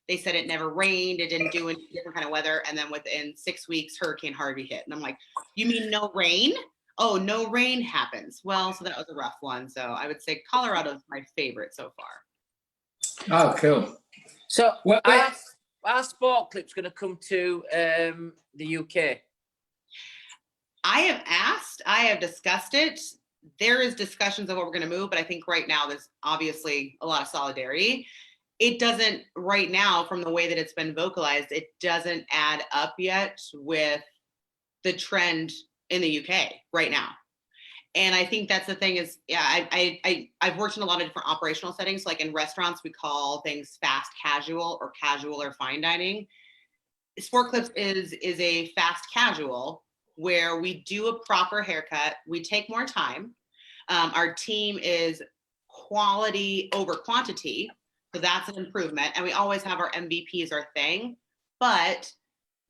they said it never rained. It didn't do any different kind of weather. And then within 6 weeks, Hurricane Harvey hit. And I'm like, you mean no rain? Oh, no rain happens. Well, so that was a rough one. So I would say Colorado is my favorite so far. Oh, cool. So our SportClips going to come to the UK. I have asked, I have discussed it. there is discussions of what we're going to move, but I think right now there's obviously a lot of solidarity. It doesn't right now, from the way that it's been vocalized, it doesn't add up yet with the trend in the UK right now. And I think that's the thing is, yeah, I've worked in a lot of different operational settings. Like in restaurants, we call things fast casual or fine dining. SportClips is a fast casual where we do a proper haircut. We take more time. Our team is quality over quantity. So that's an improvement. And we always have our MVPs, our thing, but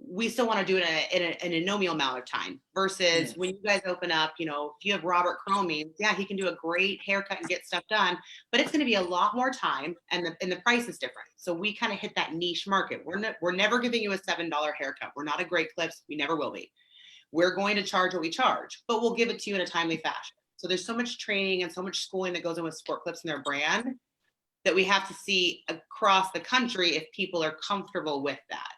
we still want to do it in a nominal amount of time versus when you guys open up, you know, if you have Robert Cromie, yeah, he can do a great haircut and get stuff done, but it's going to be a lot more time and the price is different. So we kind of hit that niche market. We're never giving you a $7 haircut. We're not a Great Clips. We never will be. We're going to charge what we charge, but we'll give it to you in a timely fashion. So there's so much training and so much schooling that goes in with SportClips and their brand that we have to see across the country if people are comfortable with that.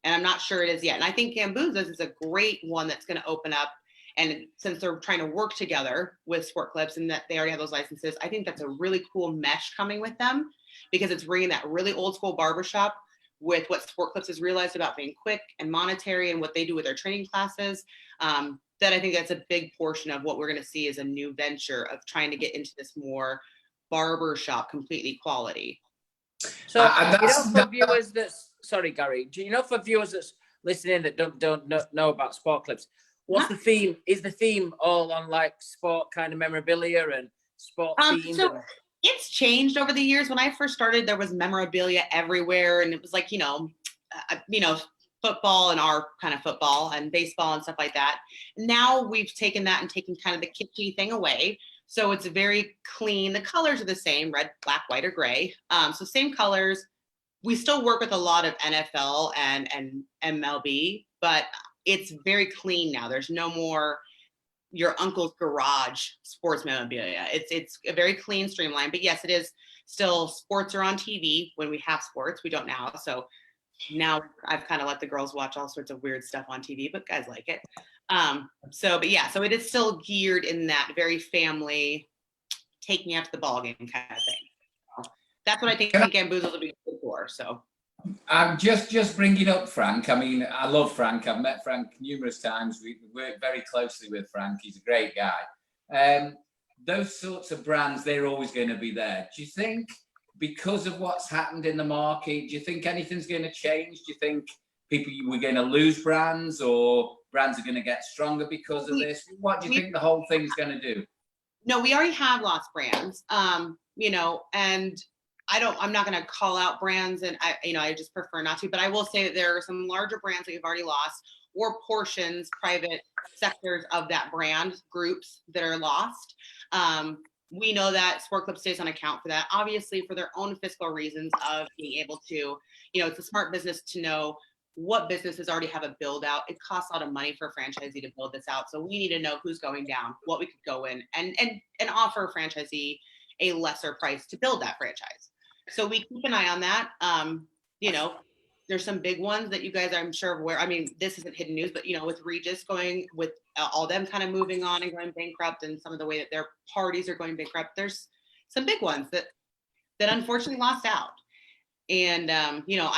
And I'm not sure it is yet. And I think Gambuza's is a great one that's going to open up. And since they're trying to work together with SportClips and that they already have those licenses, I think that's a really cool mesh coming with them because it's bringing that really old school barbershop with what SportClips has realized about being quick and monetary and what they do with their training classes. That I think that's a big portion of what we're going to see as a new venture of trying to get into this more barbershop completely quality. So, you know, for viewers that's, sorry, Gary, do you know for viewers that's listening that don't know about SportClips, what's the theme? Is the theme all on like sport kind of memorabilia and sport themed? So it's changed over the years. When I first started, there was memorabilia everywhere, and it was like, you know, football and our kind of football and baseball and stuff like that. Now we've taken that and taken kind of the kitschy thing away. So it's very clean. The colors are the same, red, black, white, or gray. So same colors. We still work with a lot of NFL and MLB, but it's very clean now. There's no more your uncle's garage sports memorabilia. It's a very clean, streamlined, but yes, it is still sports are on TV when we have sports. We don't now. So now I've kind of let the girls watch all sorts of weird stuff on TV, but guys like it. But yeah, so it is still geared in that very family, take me out to the ball game kind of thing. That's what I think Gambuza will be good for. So I'm just bringing up Frank. I mean, I love Frank. I've met Frank numerous times. We work very closely with Frank. He's a great guy. Those sorts of brands, they're always going to be there. Do you think because of what's happened in the market, do you think anything's going to change? Do you think we're going to lose brands or brands are going to get stronger because of this? What do you think the whole thing's going to do? No, we already have lost brands, you know, and I'm not going to call out brands and I just prefer not to, but I will say that there are some larger brands that we've already lost or portions, private sectors of that brand groups that are lost. We know that SportClips stays on account for that, obviously for their own fiscal reasons of being able to, you know, it's a smart business to know what businesses already have a build out. It costs a lot of money for a franchisee to build this out. So we need to know who's going down, what we could go in and offer a franchisee a lesser price to build that franchise. So we keep an eye on that. You know, there's some big ones that you guys, I'm sure, aware. I mean, this isn't hidden news, but you know, with Regis going, with all them kind of moving on and going bankrupt, and some of the way that their parties are going bankrupt, there's some big ones that unfortunately lost out. And you know,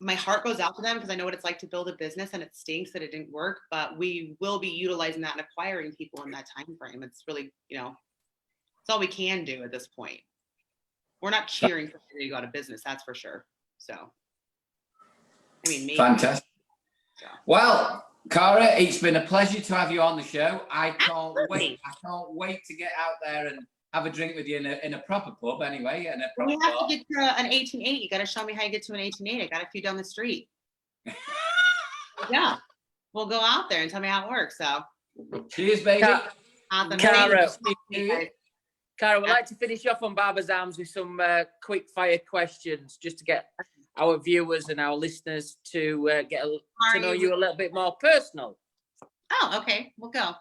my heart goes out to them because I know what it's like to build a business, and it stinks that it didn't work. But we will be utilizing that and acquiring people in that time frame. It's really, you know, it's all we can do at this point. We're not cheering for you to go out of business, that's for sure. So, I mean, maybe. Fantastic. So. Well, KARAH, it's been a pleasure to have you on the show. I can't wait to get out there and have a drink with you in a proper pub anyway. In a proper you have bar. to get to an 18-8. You got to show me how you get to an 18-8. I got a few down the street. Yeah. We'll go out there and tell me how it works. So. Cheers, baby. KARAH, we'd like to finish off on Barber's Arms with some quick fire questions just to get our viewers and our listeners to get to know you a little bit more personal. Oh, okay. We'll go.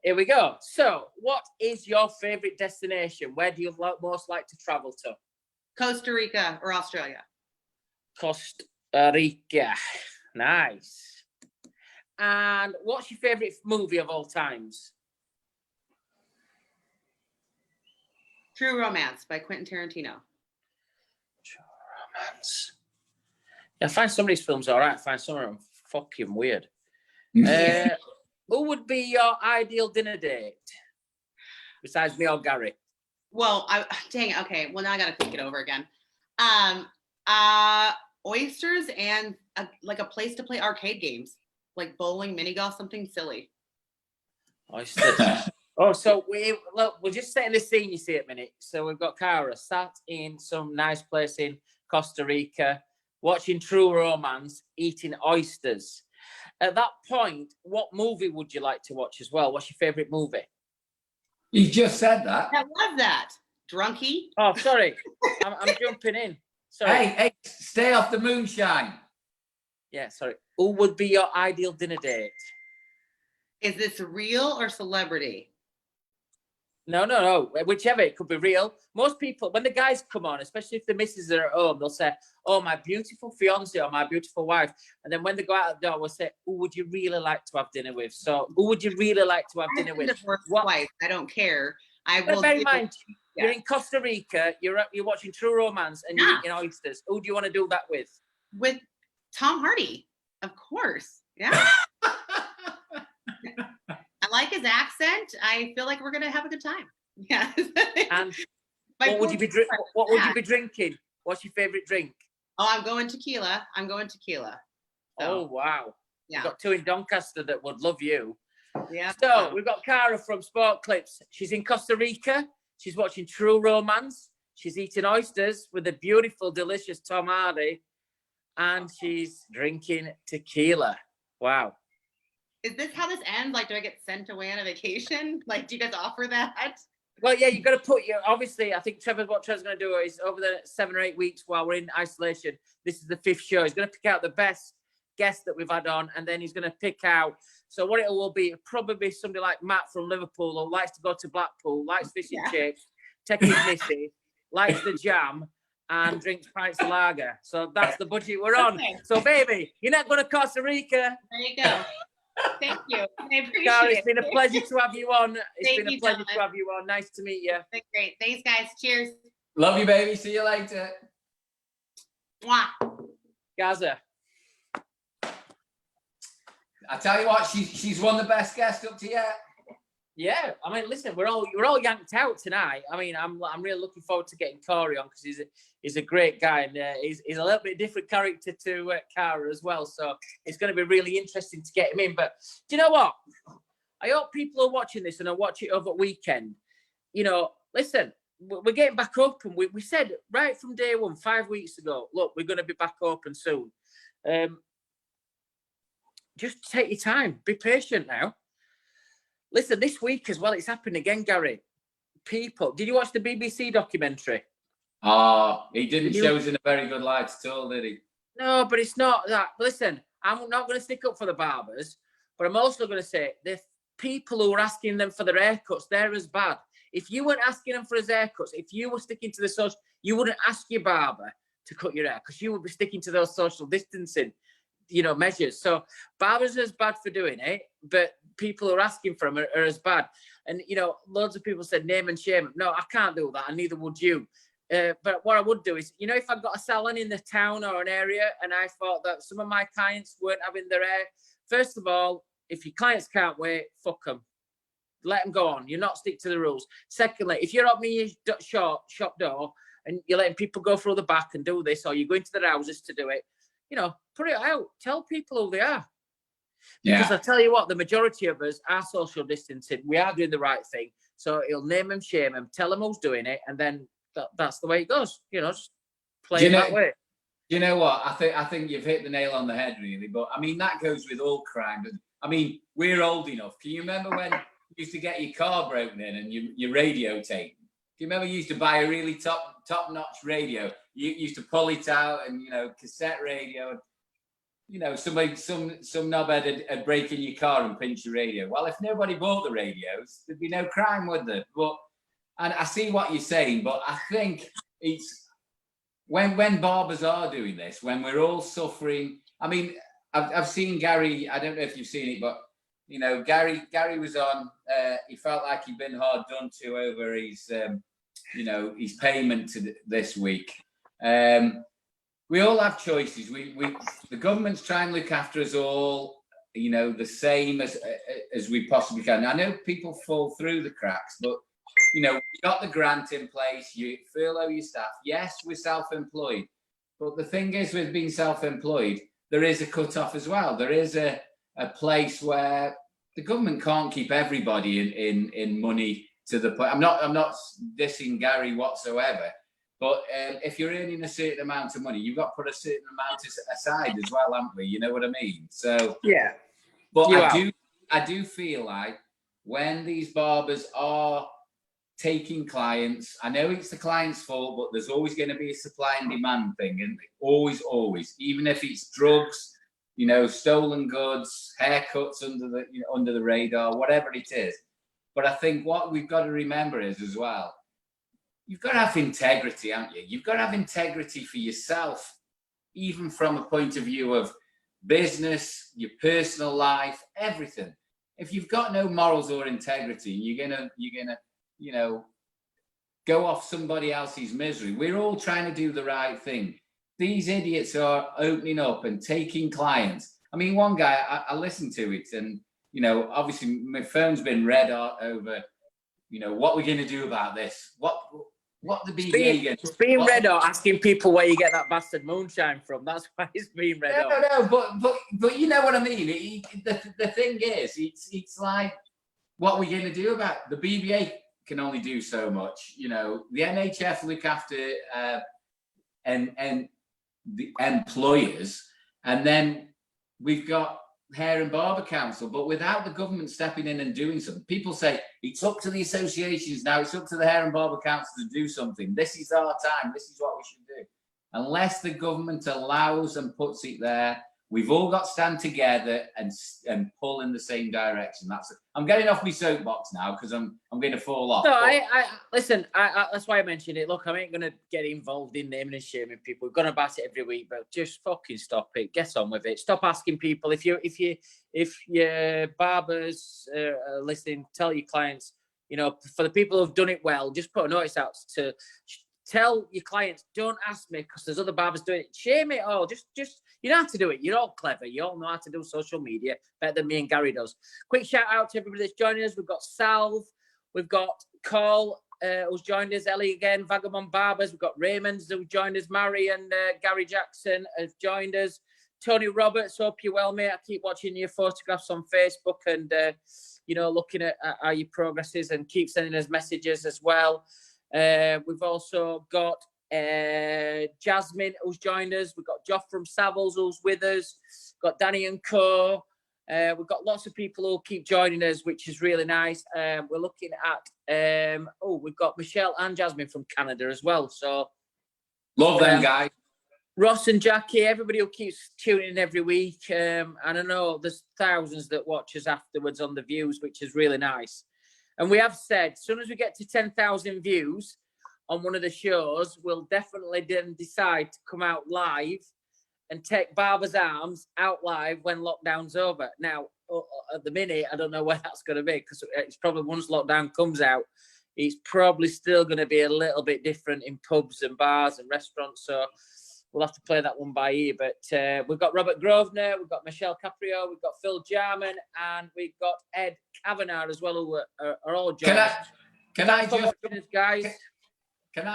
Here we go. So, what is your favorite destination? Where do you most like to travel to? Costa Rica or Australia? Costa Rica. Nice. And what's your favorite movie of all times? True Romance by Quentin Tarantino. True Romance. Yeah, I find some of these films all right. I find some of them fucking weird. Who would be your ideal dinner date? Besides me or Gary? Well, dang it. Okay. Well, now I got to think it over again. Oysters and like a place to play arcade games, like bowling, mini golf, something silly. Oysters. Oh, so we're just setting the scene, you see, at minute. So we've got Kara sat in some nice place in Costa Rica, watching True Romance, eating oysters. At that point, what movie would you like to watch as well? What's your favourite movie? You just said that. I love that. Drunkie. Oh, sorry. I'm jumping in. Sorry. Hey, stay off the moonshine. Yeah, sorry. Who would be your ideal dinner date? Is this real or celebrity? No. Whichever. It could be real. Most people, when the guys come on, especially if the missus are at home, they'll say, oh, my beautiful fiance or my beautiful wife. And then when they go out the door, we'll say, who would you really like to have dinner with? So who would you really like to have dinner with? Twice. I don't care. But bear in mind, you're in Costa Rica, you're watching True Romance, and you're eating oysters. Who do you want to do that with? With Tom Hardy, of course. Yeah. I like his accent. I feel like we're gonna have a good time. Yeah. And what would you be drinking? What's your favorite drink? Oh, I'm going tequila. So, oh wow. Yeah. We've got two in Doncaster that would love you. Yeah. So we've got Kara from SportClips. She's in Costa Rica. She's watching True Romance. She's eating oysters with a beautiful, delicious Tom Hardy, and she's drinking tequila. Wow. Is this how this ends? Like, do I get sent away on a vacation? Like, do you guys offer that? Well, yeah, you've got to put your, obviously, I think what Trevor's going to do is over the 7 or 8 weeks while we're in isolation, this is the 5th show. He's going to pick out the best guests that we've had on, and then he's going to pick out. So what it will be, probably somebody like Matt from Liverpool, who likes to go to Blackpool, likes fish and chips, take his missy, likes the jam, and drinks pints of lager. So that's the budget we're on. Okay. So, baby, you're not going to Costa Rica. There you go. Thank you. I appreciate Kara, it's been a pleasure to have you on. It's been a pleasure to have you on. Nice to meet you. That's great. Thanks, guys. Cheers. Love you, baby. See you later. Mwah. Gaza. I tell you what, she's one of the best guests up to yet. Yeah, I mean, listen, we're all yanked out tonight. I mean, I'm really looking forward to getting Corey on because he's a great guy, and he's a little bit different character to Kara as well. So it's going to be really interesting to get him in. But do you know what? I hope people are watching this and are watching it over the weekend. You know, listen, we're getting back up, and we said right from day one, 5 weeks ago, look, we're going to be back open soon. Just take your time, be patient now. Listen, this week as well, it's happened again, Gary. People, did you watch the BBC documentary? Oh, he didn't show us in a very good light at all, did he? No, but it's not that. Listen, I'm not going to stick up for the barbers, but I'm also going to say the people who are asking them for their haircuts, they're as bad. If you weren't asking them for his haircuts, if you were sticking to the social, you wouldn't ask your barber to cut your hair because you would be sticking to those social distancing, measures. So barbers are as bad for doing it, but people who are asking for them are as bad. And, loads of people said name and shame. No, I can't do that, and neither would you. But what I would do is, if I got a salon in the town or an area and I thought that some of my clients weren't having their hair, first of all, if your clients can't wait, fuck them. Let them go on. You're not stick to the rules. Secondly, if you're opening your shop door and you're letting people go through the back and do this, or you're going to their houses to do it, put it out. Tell people who they are. Because I tell you what, the majority of us are social distancing. We are doing the right thing. So he'll name them, shame them, tell them who's doing it, and then that's the way it goes. Just play it that way. You know what? I think you've hit the nail on the head, really. But I mean, that goes with all crime. I mean, we're old enough. Can you remember when you used to get your car broken in and your radio taken? Do you remember you used to buy a really top-notch radio? You used to pull it out and, cassette radio. Some knobhead would break in your car and pinch your radio. Well, if nobody bought the radios, there'd be no crime, would there? And I see what you're saying, but I think it's when barbers are doing this, when we're all suffering. I mean, I've seen Gary. I don't know if you've seen it, but Gary was on. He felt like he'd been hard done to over his you know, his payment to this week. We all have choices. The government's trying to look after us all, you know, the same as we possibly can. I know people fall through the cracks, but you know, we got the grant in place. You furlough your staff. Yes, we're self-employed, but the thing is, with being self-employed, there is a cut-off as well. There is a place where the government can't keep everybody in money to the point. I'm not dissing Gary whatsoever, but if you're earning a certain amount of money, you've got to put a certain amount aside as well, haven't we? You know what I mean? So yeah. But I do feel like when these barbers are taking clients, I know it's the client's fault, but there's always going to be a supply and demand thing, and always, even if it's drugs, you know, stolen goods, haircuts under the radar, whatever it is. But I think what we've got to remember is as well, you've got to have integrity, haven't you? You've got to have integrity for yourself, even from a point of view of business, your personal life, everything. If you've got no morals or integrity, you're gonna, you know, go off somebody else's misery. We're all trying to do the right thing. These idiots are opening up and taking clients. I mean, one guy, I listened to it, and you know, obviously my phone's been red hot over, you know, what we're going to do about this. What the BBA going to do? It's being red hot, asking people where you get that bastard moonshine from. That's why it's being red hot. No, but you know what I mean. The thing is, it's like, what we're going to do about it? The BBA can only do so much. You know, the NHF look after and the employers, and then we've got Hair and Barber Council. But without the government stepping in and doing something, people say it's up to the associations now. It's up to the Hair and Barber Council to do something. This is our time. This is what we should do. Unless the government allows and puts it there, we've all got to stand together and pull in the same direction. I'm getting off my soapbox now because I'm going to fall off. No, listen. That's why I mentioned it. Look, I ain't gonna get involved in naming and shaming people. We're gonna bat it every week, but just fucking stop it. Get on with it. Stop asking people if your barbers are listening. Tell your clients. You know, for the people who've done it well, just put a notice out to tell your clients, don't ask me because there's other barbers doing it. Shame it all. Just you don't have to do it. You're all clever. You all know how to do social media better than me and Gary does. Quick shout out to everybody that's joining us. We've got Salve, we've got Carl who's joined us, Ellie again, Vagabond Barbers. We've got Raymond who joined us, Mary and Gary Jackson have joined us. Tony Roberts, hope you're well, mate. I keep watching your photographs on Facebook and you know, looking at how your progress is, and keep sending us messages as well. We've also got Jasmine who's joined us. We've got Joff from Savills who's with us. Got Danny and Co. We've got lots of people who keep joining us, which is really nice. We're looking at we've got Michelle and Jasmine from Canada as well. So love them guys. Ross and Jackie, everybody who keeps tuning in every week. And I know there's thousands that watch us afterwards on the views, which is really nice. And we have said, as soon as we get to 10,000 views on one of the shows, we'll definitely then decide to come out live and take Barber's Arms out live when lockdown's over. Now, at the minute, I don't know where that's going to be, because it's probably once lockdown comes out, it's probably still going to be a little bit different in pubs and bars and restaurants. So we'll have to play that one by ear. But we've got Robert Grosvenor, we've got Michelle Caprio, we've got Phil Jarman, and we've got Ed Kavanagh as well, who are all joining. Can I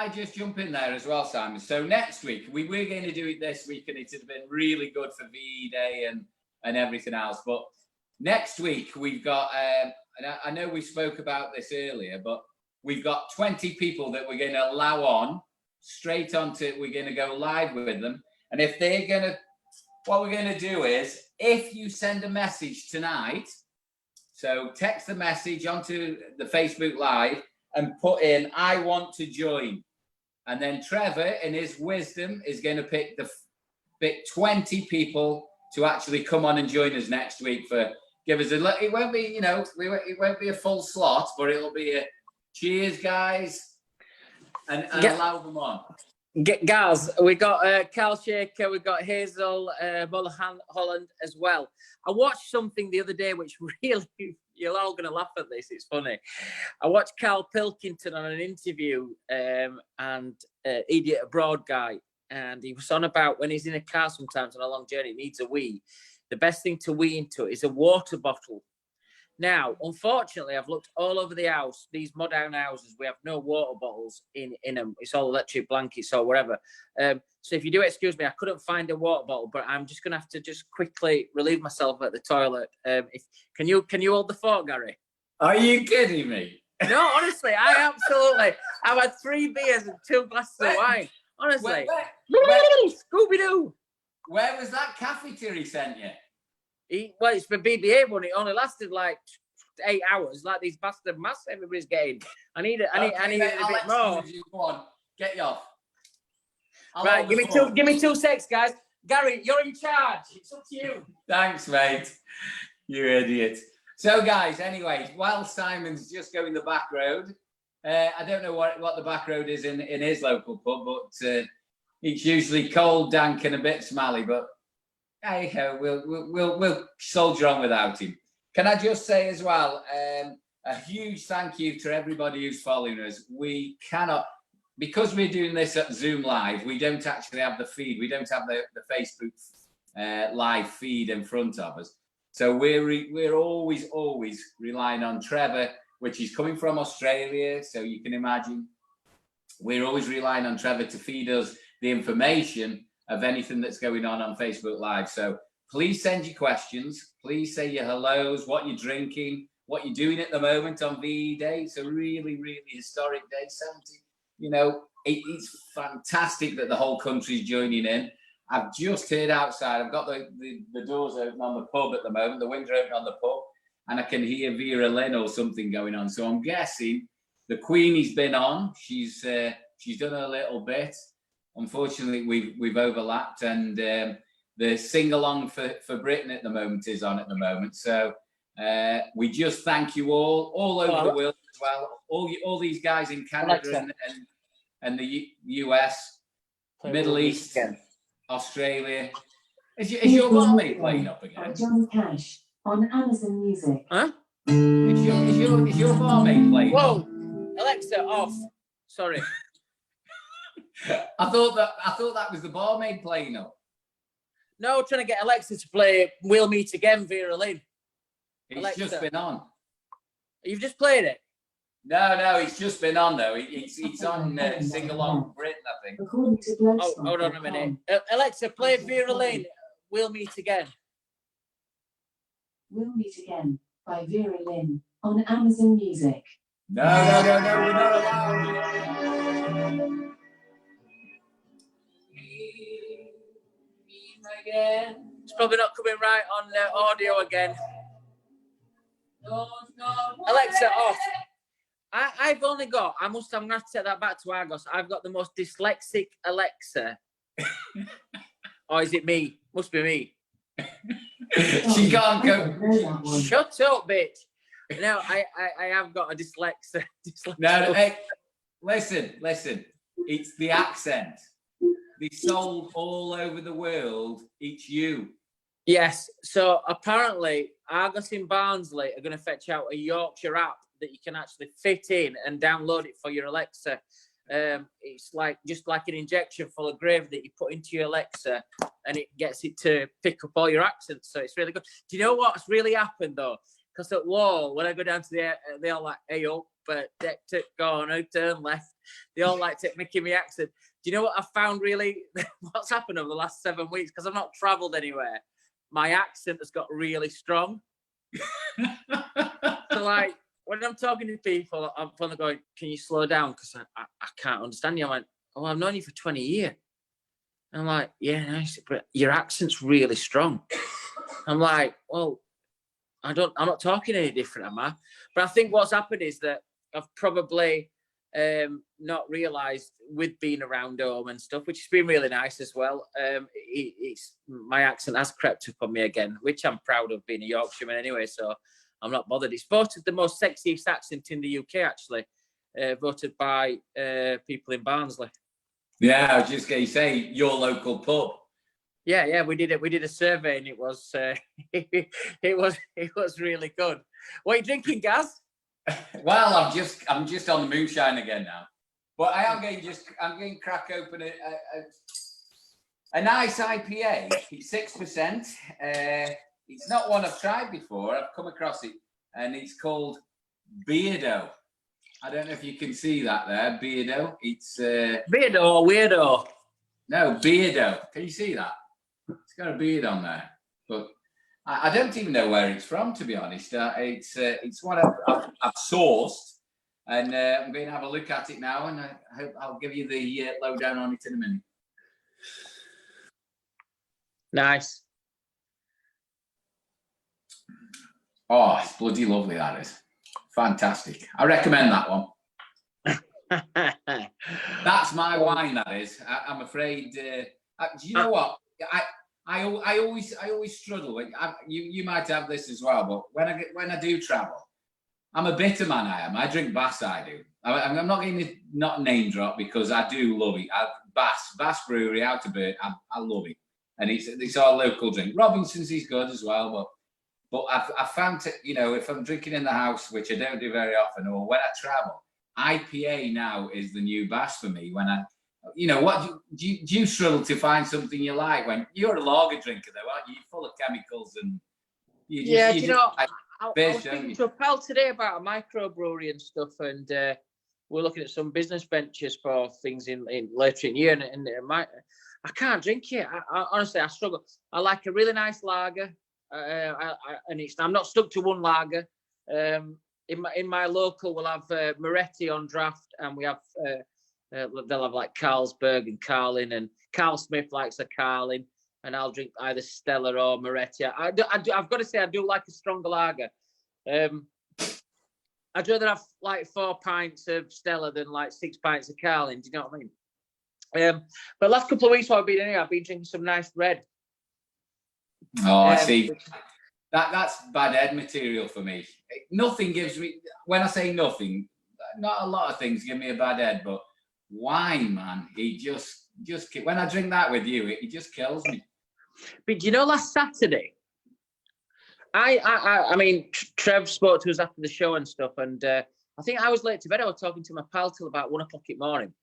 just jump in there as well, Simon? So next week, we were going to do it this week, and it had been really good for VE Day and everything else. But next week, we've got, and I know we spoke about this earlier, but we've got 20 people that we're going to allow on straight onto, we're going to go live with them. And if they're going to, what we're going to do is, if you send a message tonight, so text the message onto the Facebook Live and put in, I want to join. And then Trevor, in his wisdom, is going to pick 20 people to actually come on and join us next week give us a, it won't be, you know, it won't be a full slot, but it'll be a cheers, guys, and allow them on. Guys, we got Carl Shaker, we got Hazel Mulholland as well. I watched something the other day which really, You're all going to laugh at this. It's funny. I watched Carl Pilkington on an interview and Idiot Abroad guy. And he was on about when he's in a car sometimes on a long journey, needs a wee. The best thing to wee into is a water bottle. Now, unfortunately, I've looked all over the house. These modern houses, we have no water bottles in them. It's all electric blankets or whatever. So if you do excuse me, I couldn't find a water bottle, but I'm just going to have to just quickly relieve myself at the toilet. Can you hold the fort, Gary? Are you kidding me? No, honestly, I've had 3 beers and 2 glasses of wine. Honestly. Scooby-Doo. Where was that cafeteria he sent you? Well, it's for BBA one. It only lasted like 8 hours. Like these bastard masks everybody's getting. I need it a bit more. Go on, get you off. Right, give me 2 secs, guys. Gary, you're in charge. It's up to you. Thanks, mate. You idiot. So, guys, anyways, while Simon's just going the back road, I don't know what the back road is in his local pub, but it's usually cold, dank, and a bit smelly. But hey, we'll soldier on without him. Can I just say as well, a huge thank you to everybody who's following us. We cannot, because we're doing this at Zoom Live, we don't actually have the feed. We don't have the Facebook live feed in front of us. So we're always relying on Trevor, which is coming from Australia. So you can imagine we're always relying on Trevor to feed us the information of anything that's going on Facebook Live. So please send your questions. Please say your hellos, what you're drinking, what you're doing at the moment on VE Day. It's a really, really historic day, 70. You know, it's fantastic that the whole country's joining in. I've just heard outside, I've got the doors open on the pub at the moment, the window open on the pub, and I can hear Vera Lynn or something going on. So I'm guessing the Queenie's been on. She's done a little bit. Unfortunately, we've overlapped, and the sing-along for Britain at the moment is on at the moment. So we just thank you all over the world as well. All these guys in Canada and the US, Middle East, Australia. Is your barmaid playing up again? John Cash on Amazon Music. Huh? Is your barmaid playing? Whoa, Alexa, off. Sorry. I thought that was the barmaid playing up. No, trying to get Alexa to play We'll Meet Again, Vera Lynn. It's Alexa. just been on. You've just played it? No, it's just been on though. It's on Sing Along Britain, I think. Oh, hold on a minute. Alexa, play Vera Lynn, We'll Meet Again. We'll Meet Again by Vera Lynn on Amazon Music. No, we're not allowed. It's probably not coming right on audio again. Alexa, off. I've only got, I'm going to have to take that back to Argos. I've got the most dyslexic Alexa. Or is it me? Must be me. She can't go. Shut up, bitch. No, I have got a dyslexia. No, hey, listen. It's the accent. They sold all over the world. It's you. Yes. So apparently, Argos in Barnsley are going to fetch out a Yorkshire app that you can actually fit in and download it for your Alexa. It's just like an injection full of gravy that you put into your Alexa, and it gets it to pick up all your accents. So it's really good. Do you know what's really happened though? Because at Wahl, when I go down to the, they all like, hey up, but deck to go on, turn left. They all like to making me accent. Do you know what I found really? What's happened over the last 7 weeks? Because I've not travelled anywhere. My accent has got really strong. So like, when I'm talking to people, I'm kind of going, can you slow down? Because I can't understand you. I went, oh, I've known you for 20 years. And I'm like, yeah, nice, but your accent's really strong. I'm like, well, I'm not talking any different, am I? But I think what's happened is that I've probably not realised with being around home and stuff, which has been really nice as well. It's my accent has crept up on me again, which I'm proud of being a Yorkshireman anyway, so I'm not bothered. It's voted the most sexiest accent in the UK, actually, voted by people in Barnsley. Yeah, I was just going to say, your local pub. Yeah, we did it. We did a survey, and it was it was really good. What are you drinking, Gaz? Well, I'm just on the moonshine again now, but I'm going to crack open a nice IPA. It's 6%. It's not one I've tried before. I've come across it, and it's called Beardo. I don't know if you can see that there, Beardo. It's Beardo or Weirdo? No, Beardo. Can you see that? It's got a beard on there, but I don't even know where it's from, to be honest. It's one I've sourced, and I'm going to have a look at it now, and I hope I'll give you the lowdown on it in a minute. Nice. Oh, it's bloody lovely, that is. Fantastic. I recommend that one. That's my wine, that is. I'm afraid. Do you know what? I always struggle with. You might have this as well, but when I do travel, I'm a bitter man. I drink Bass. I do. I'm not going to not name drop because I do love it. Bass Brewery out of Burt. I love it, and it's our local drink. Robinson's is good as well, but I've found that, you know, if I'm drinking in the house, which I don't do very often, or when I travel, IPA now is the new Bass for me. When you know, what do you struggle to find something you like when you're a lager drinker, though, aren't you? You're full of chemicals and I was speaking to a pal today about a microbrewery and stuff, and we're looking at some business ventures for things in later in the year, and I can't drink it. I honestly, I struggle. I like a really nice lager, and I'm not stuck to one lager. In my local, we'll have Moretti on draft, and we have they'll have like Carlsberg and Carlin, and Carl Smith likes a Carlin, and I'll drink either Stella or Moretti. I've got to say I do like a stronger lager. I'd rather have like 4 pints of Stella than like 6 pints of Carlin. Do you know what I mean? But last couple of weeks while I've been in here, I've been drinking some nice red. Oh, I see. That's bad head material for me. Nothing gives me, when I say nothing, not a lot of things give me a bad head, but wine, man, it just when I drink that with you, it just kills me. But you know, last Saturday, I mean, Trev spoke to us after the show and stuff, and I think I was late to bed. I was talking to my pal till about 1 o'clock in the morning,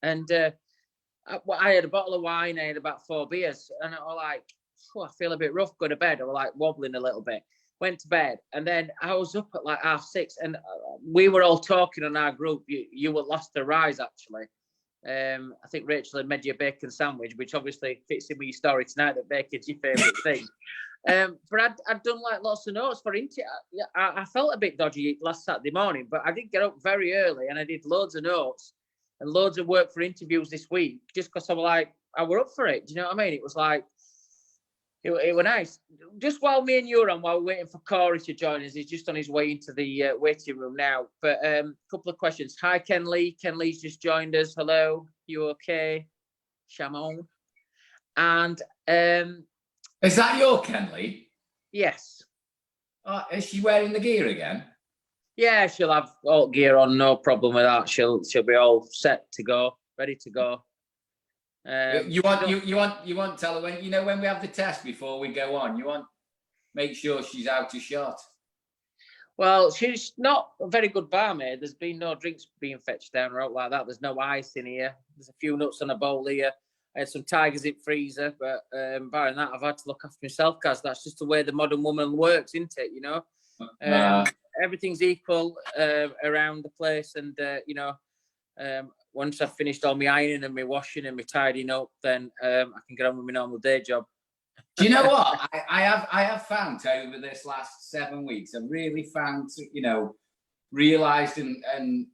and I had a bottle of wine, I had about 4 beers, and I was like, I feel a bit rough, go to bed. I was like wobbling a little bit. Went to bed, and then I was up at like 6:30, and we were all talking on our group. You were lost to rise, actually. I think Rachel had made you a bacon sandwich, which obviously fits in with your story tonight, that bacon's your favourite thing. But I'd done like lots of notes for interview. I felt a bit dodgy last Saturday morning, but I did get up very early, and I did loads of notes and loads of work for interviews this week, just because I was like, I were up for it. Do you know what I mean? It was like, it was nice. Just while me and you are on, while we're waiting for Corey to join us, he's just on his way into the waiting room now. But a couple of questions. Hi, Ken Lee. Ken Lee's just joined us. Hello. You okay? Shamon. And is that your Ken Lee? Yes. Is she wearing the gear again? Yeah, she'll have all gear on, no problem with that. She'll be all set to go, ready to go. You want tell her when we have the test before we go on, you want make sure she's out of shot. Well, she's not a very good barmaid. There's been no drinks being fetched down or out like that. There's no ice in here. There's a few nuts on a bowl here. I had some tigers in freezer, but barring that, I've had to look after myself, because that's just the way the modern woman works, isn't it? You know, everything's equal around the place, and once I've finished all my ironing and my washing and my tidying up, then I can get on with my normal day job. Do you know what? I have found over this last 7 weeks, I've really found, realised and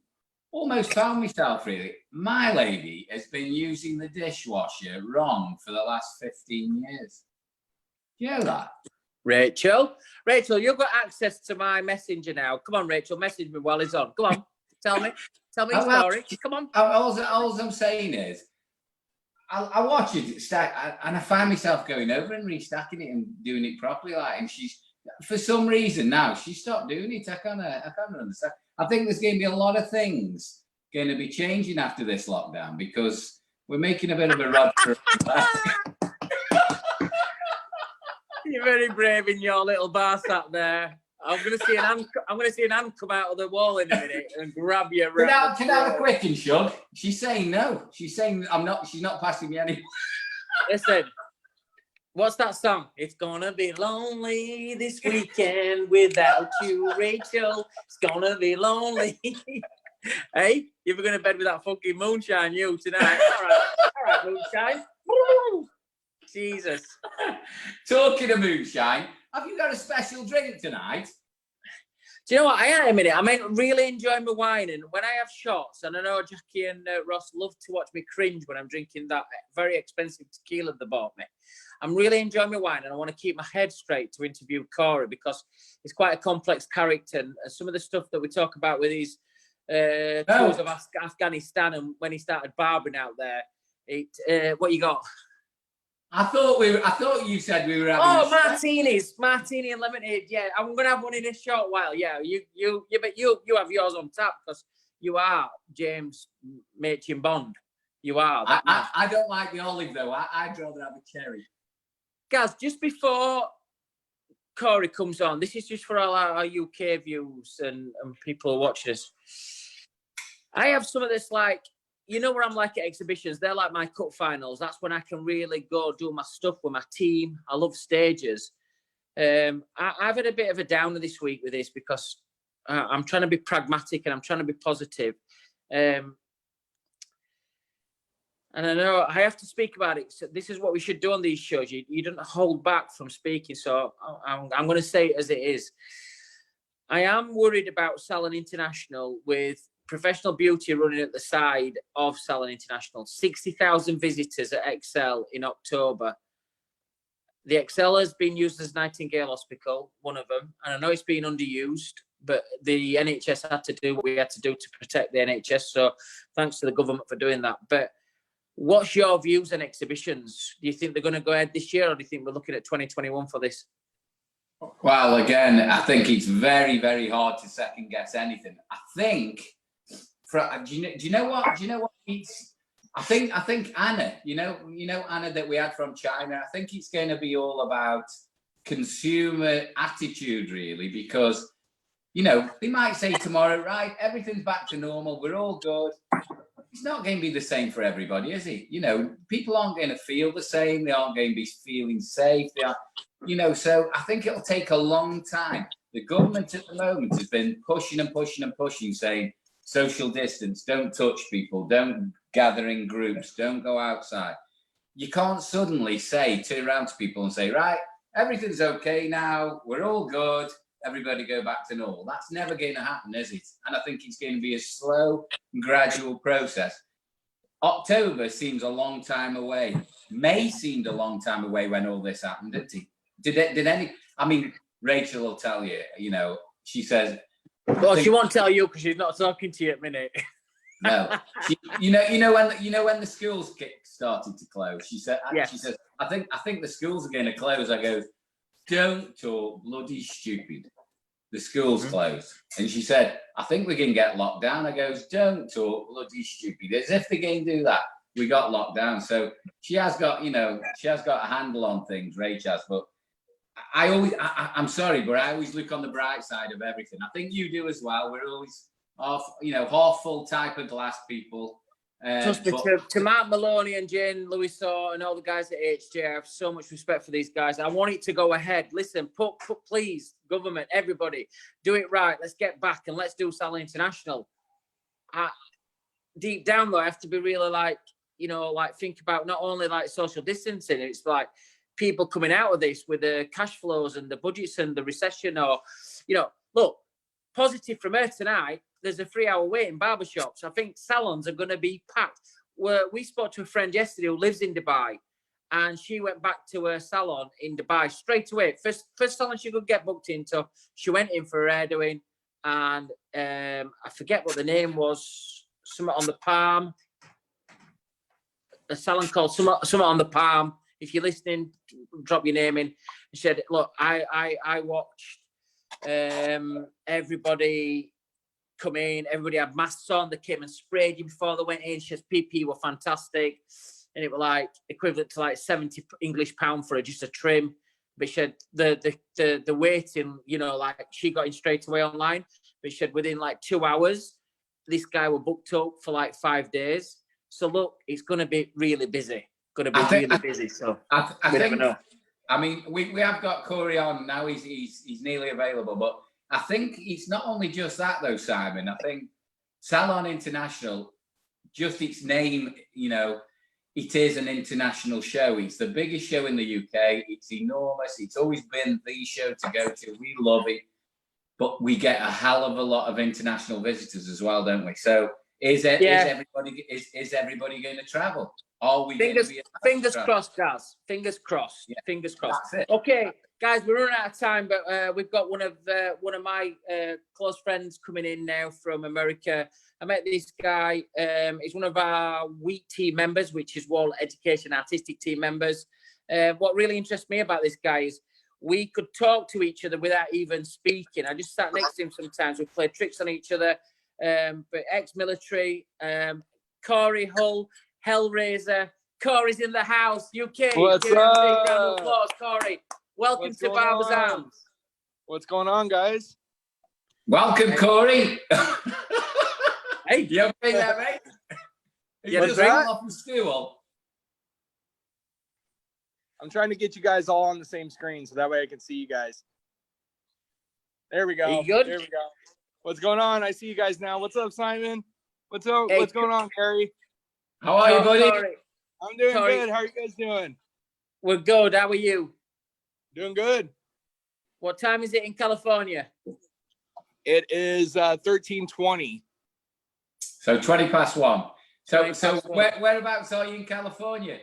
almost found myself, really. My lady has been using the dishwasher wrong for the last 15 years. Do you know that? Rachel, you've got access to my messenger now. Come on, Rachel, message me while it's on. Come on, tell me a story. Come on. All I'm saying is, I watch it stack, and I find myself going over and restacking it and doing it properly. And she's, for some reason now, she stopped doing it. I can't understand. I think there's going to be a lot of things going to be changing after this lockdown, because we're making a bit of a rod for. You're very brave in your little bar sat there. I'm gonna see an hand come out of the wall in a minute and grab you. Can I have a quick and shug? She's saying no. She's saying she's not passing me any. Listen, what's that song? It's gonna be lonely this weekend without you, Rachel. It's gonna be lonely. Hey, you're going to bed with that fucking moonshine, you, tonight. All right, moonshine. Woo! Jesus. Talking of moonshine, have you got a special drink tonight? Do you know what? I am in a minute. I mean, really enjoying my wine. And when I have shots, and I know Jackie and Ross love to watch me cringe when I'm drinking that very expensive tequila they bought me. I'm really enjoying my wine, and I want to keep my head straight to interview KARAH because it's quite a complex character. And some of the stuff that we talk about with these tours of Afghanistan and when he started barbering out there, what you got? I thought you said we were having. Martini and lemonade. Yeah, I'm gonna have one in a short while. Yeah, you have yours on tap because you are James Machin Bond. You are. I don't like the olive though. I'd rather have a cherry. Guys, just before Corey comes on, this is just for all our UK views and people who are watching us. I have some of this, like, you know, where I'm like at exhibitions, they're like my cup finals. That's when I can really go do my stuff with my team. I love stages. I've had a bit of a downer this week with this because I'm trying to be pragmatic and I'm trying to be positive. And I know I have to speak about it. So this is what we should do on these shows. You don't hold back from speaking. So I'm going to say it as it is. I am worried about Salon International with professional beauty running at the side of Salon International. 60,000 visitors at Excel in October. The Excel has been used as Nightingale Hospital, one of them. And I know it's been underused, but the NHS had to do what we had to do to protect the NHS. So thanks to the government for doing that. But what's your views on exhibitions? Do you think they're going to go ahead this year, or do you think we're looking at 2021 for this? Well, again, I think it's very, very hard to second guess anything. I think, do you know what? I think Anna, you know Anna that we had from China. I think it's going to be all about consumer attitude, really, because they might say tomorrow, right, everything's back to normal, we're all good. It's not going to be the same for everybody, is it? People aren't going to feel the same. They aren't going to be feeling safe. They are, so I think it'll take a long time. The government at the moment has been pushing and pushing and pushing, saying social distance, don't touch people, don't gather in groups, don't go outside. You can't suddenly turn around to people and say, right, everything's okay now, we're all good, everybody go back to normal. That's never going to happen, is it? And I think it's going to be a slow and gradual process. October seems a long time away. May seemed a long time away when all this happened, didn't it? Did any? I mean, Rachel will tell you. She says. Well, she won't tell you because she's not talking to you at the minute. No, when the schools started to close, she said. Yes. She says, I think the schools are going to close. I go, don't talk bloody stupid. The school's closed. And she said, I think we're going to get locked down. I goes, don't talk bloody stupid. As if they're going to do that. We got locked down. So she has got a handle on things, Rach has. But I'm sorry, but I always look on the bright side of everything. I think you do as well. We're always half full type of glass people. Trust me, to Mark Maloney and Jane Lewisaw and all the guys at HJ, I have so much respect for these guys. I want it to go ahead. Listen, please, government, everybody, do it right. Let's get back and let's do Salon International. Deep down, though, I have to be really think about not only social distancing, it's like people coming out of this with the cash flows and the budgets and the recession, or, look, positive from her tonight. There's a 3-hour wait in barbershops. I think salons are going to be packed. We spoke to a friend yesterday who lives in Dubai, and she went back to her salon in Dubai straight away. First salon she could get booked into. She went in for her hair doing, and I forget what the name was. Something on the Palm. A salon called Something on the Palm. If you're listening, drop your name in. She said, "Look, I watched everybody come in, everybody had masks on, they came and sprayed you before they went in. She says PP were fantastic, and it were equivalent to 70 English pound for just a trim. But she said the waiting, you know, like she got in straight away online. But she said within like 2 hours, this guy were booked up for like 5 days. So look, it's going to be really busy. Going to be really busy. So I we think, never know. I mean, we have got Corey on now. He's nearly available, but I think it's not only just that though, Simon. I think Salon International, just its name, you know, it is an international show. It's the biggest show in the UK. It's enormous. It's always been the show to go to. We love it, but we get a hell of a lot of international visitors as well, don't we? So is everybody going to travel? Are we fingers crossed, guys. Fingers crossed. Yeah, fingers crossed. That's it. Okay, guys, we're running out of time, but we've got one of my close friends coming in now from America. I met this guy. He's one of our WEET team members, which is Wahl Education Artistic team members. What really interests me about this guy is we could talk to each other without even speaking. I just sat next to him sometimes. We played tricks on each other. But ex-military, Corey Hull, Hellraiser. Corey's in the house, UK. What's Give him a big up? round of applause, Corey. Welcome to Barber's Arms. What's going on, guys? Welcome, Corey. Hey, You okay there, mate? Yeah, You what's just that? off the stool. I'm trying to get you guys all on the same screen so that way I can see you guys. There we go. You good? There we go. What's going on? I see you guys now. What's up, Simon? What's up? Hey, What's going on, Gary? How are you, buddy? Corey, I'm doing Sorry. good. How are you guys doing? we're good. How are you? Doing good. What time is it in California? It is 13:20. So 20 past 1. So 20 past 1. Whereabouts are you in California?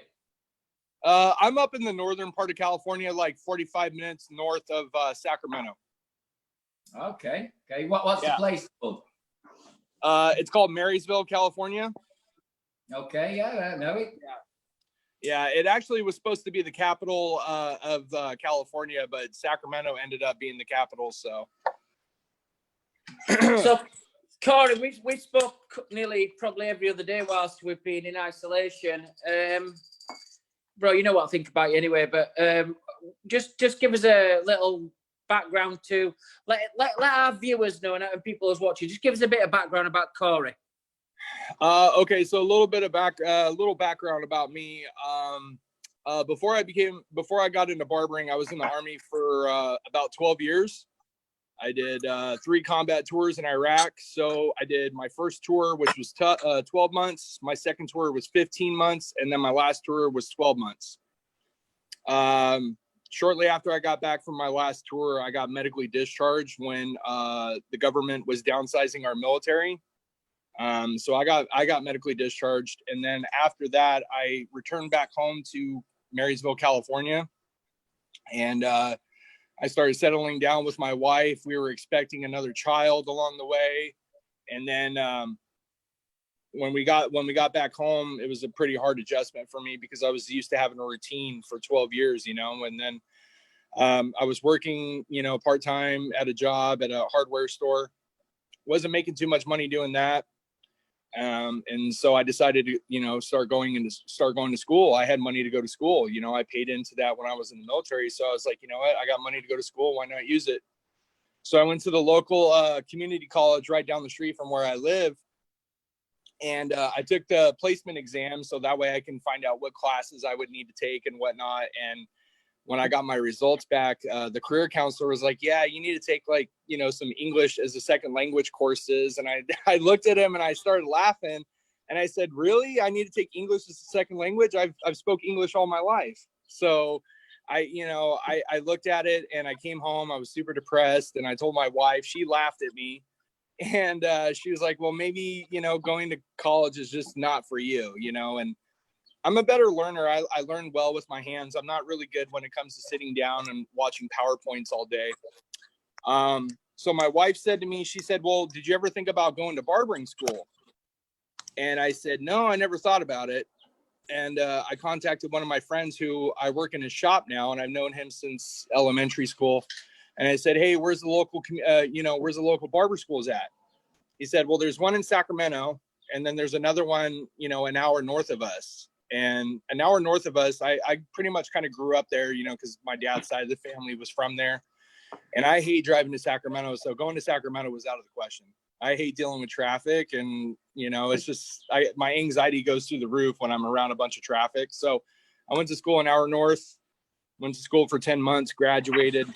I'm up in the northern part of California, like 45 minutes north of Sacramento. Okay. What's the Yeah. place called? It's called Marysville, California. Okay, yeah, I know it. Yeah, it actually was supposed to be the capital of California, but Sacramento ended up being the capital. So, So, Corey, we spoke nearly probably every other day whilst we've been in isolation. Bro, you know what I think about you anyway, but just give us a little background to let our viewers know and people who's watching. Just give us a bit of background about Corey. okay, so a little background about me. Before I got into barbering, I was in the Army for about 12 years. I did 3 combat tours in Iraq. So I did my first tour, which was 12 months. My second tour was 15 months. And then my last tour was 12 months. Shortly after I got back from my last tour, I got medically discharged when the government was downsizing our military. So I got medically discharged. And then after that, I returned back home to Marysville, California. And I started settling down with my wife. We were expecting another child along the way. And then when we got back home, it was a pretty hard adjustment for me because I was used to having a routine for 12 years, you know, and then I was working, you know, part-time at a job at a hardware store. Wasn't making too much money doing that. And so I decided to, you know, start going to school. I had money to go to school. You know, I paid into that when I was in the military. So I was like, you know what, I got money to go to school. Why not use it? So I went to the local community college right down the street from where I live. And I took the placement exam so that way I can find out what classes I would need to take and whatnot. And when I got my results back, the career counselor was like, yeah, you need to take like, you know, some English as a second language courses. And I looked at him and I started laughing and I said, really? I need to take English as a second language? I've spoke English all my life. So I looked at it and I came home, I was super depressed and I told my wife, she laughed at me. And she was like, well, maybe, you know, going to college is just not for you, you know, and I'm a better learner. I learn well with my hands. I'm not really good when it comes to sitting down and watching PowerPoints all day. So my wife said to me, she said, well, did you ever think about going to barbering school? And I said, no, I never thought about it. And I contacted one of my friends who I work in his shop now, and I've known him since elementary school. And I said, hey, where's the local barber schools at? He said, well, there's one in Sacramento, and then there's another one, you know, an hour north of us. And an hour north of us, I pretty much kind of grew up there, you know, because my dad's side of the family was from there. And I hate driving to Sacramento. So going to Sacramento was out of the question. I hate dealing with traffic. And, you know, it's just, my anxiety goes through the roof when I'm around a bunch of traffic. So I went to school an hour north, went to school for 10 months, graduated.